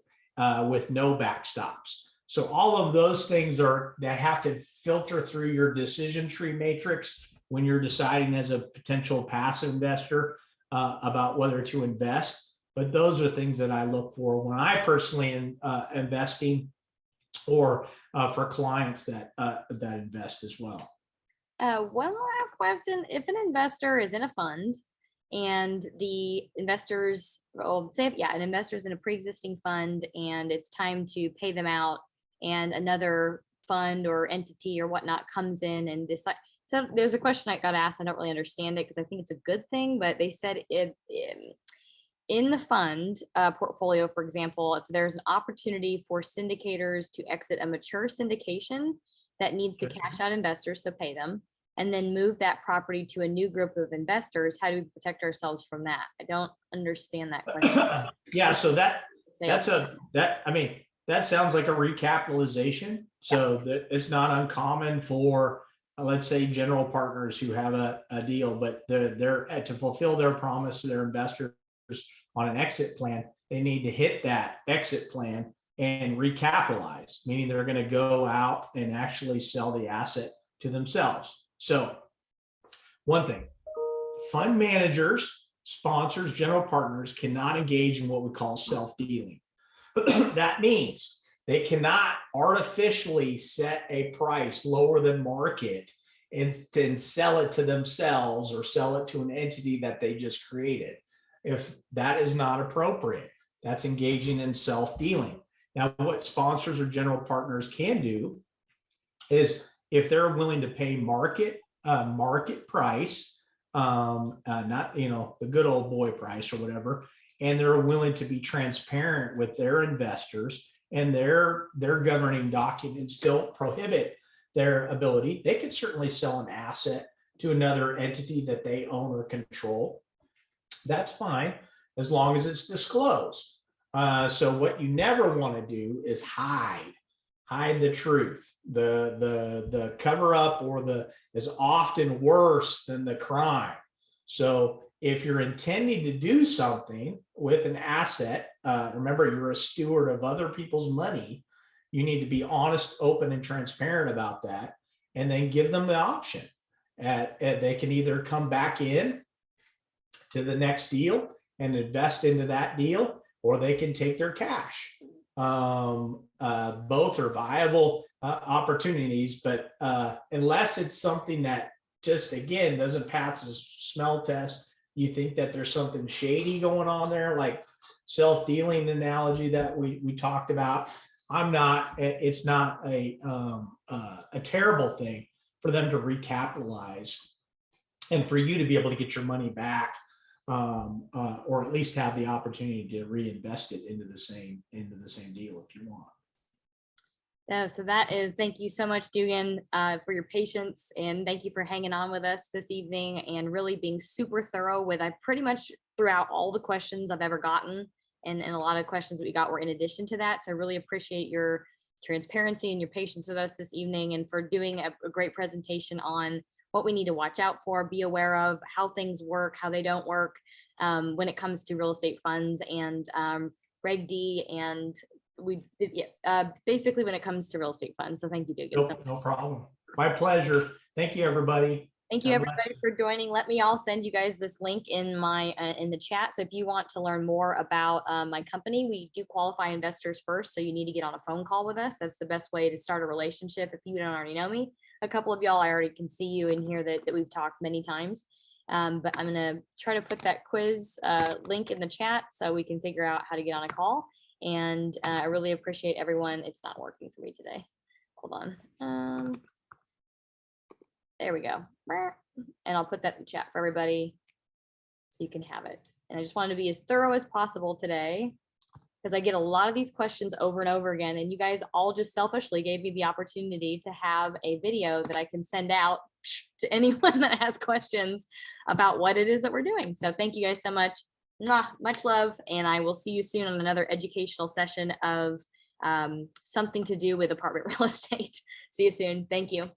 with no backstops. So all of those things that have to filter through your decision tree matrix when you're deciding as a potential passive investor about whether to invest. But those are things that I look for when I personally am investing, or for clients that invest as well. One last question. If an investor is in a fund and the investors, an investor's in a pre-existing fund and it's time to pay them out, and another fund or entity or whatnot comes in and decide. So there's a question I got asked. I don't really understand it because I think it's a good thing, but they said in the fund portfolio, for example, if there's an opportunity for syndicators to exit a mature syndication that needs to cash out investors, so pay them, and then move that property to a new group of investors, how do we protect ourselves from that? I don't understand that question. Yeah, so that sounds like a recapitalization. So that it's not uncommon for, let's say, general partners who have a deal, but they're to fulfill their promise to their investors on an exit plan, they need to hit that exit plan and recapitalize, meaning they're going to go out and actually sell the asset to themselves. So one thing, fund managers, sponsors, general partners cannot engage in what we call self-dealing. That means they cannot artificially set a price lower than market and sell it to themselves or sell it to an entity that they just created. If that is not appropriate, that's engaging in self-dealing. Now, what sponsors or general partners can do is, if they're willing to pay market price, not the good old boy price or whatever, and they're willing to be transparent with their investors, and their governing documents don't prohibit their ability, they can certainly sell an asset to another entity that they own or control. That's fine, as long as it's disclosed. So what you never want to do is hide the truth. The cover up is often worse than the crime. So if you're intending to do something with an asset, remember, you're a steward of other people's money. You need to be honest, open, and transparent about that, and then give them the option. They can either come back in to the next deal and invest into that deal, or they can take their cash. Both are viable opportunities, but unless it's something that just, again, doesn't pass the smell test, you think that there's something shady going on there, like self-dealing analogy that we talked about. It's not a terrible thing for them to recapitalize and for you to be able to get your money back, or at least have the opportunity to reinvest it into the same deal if you want. Yeah, so that is, thank you so much, Dugan, for your patience, and thank you for hanging on with us this evening and really being super thorough with, I pretty much threw out all the questions I've ever gotten, and a lot of questions that we got were in addition to that. So I really appreciate your transparency and your patience with us this evening, and for doing a great presentation on what we need to watch out for, be aware of, how things work, how they don't work when it comes to real estate funds and Reg D, and basically when it comes to real estate funds. So thank you, Dugan. No problem. My pleasure. Thank you, everybody. Thank you, everybody, for joining. Let me all send you guys this link in my in the chat. So if you want to learn more about my company, we do qualify investors first. So you need to get on a phone call with us. That's the best way to start a relationship. If you don't already know me, a couple of y'all, I already can see you in here that we've talked many times. But I'm going to try to put that quiz link in the chat so we can figure out how to get on a call. And I really appreciate everyone. It's not working for me today. Hold on. There we go. And I'll put that in the chat for everybody so you can have it. And I just wanted to be as thorough as possible today, because I get a lot of these questions over and over again, and you guys all just selfishly gave me the opportunity to have a video that I can send out to anyone that has questions about what it is that we're doing. So thank you guys so much. Much love, and I will see you soon on another educational session of something to do with apartment real estate. See you soon. Thank you.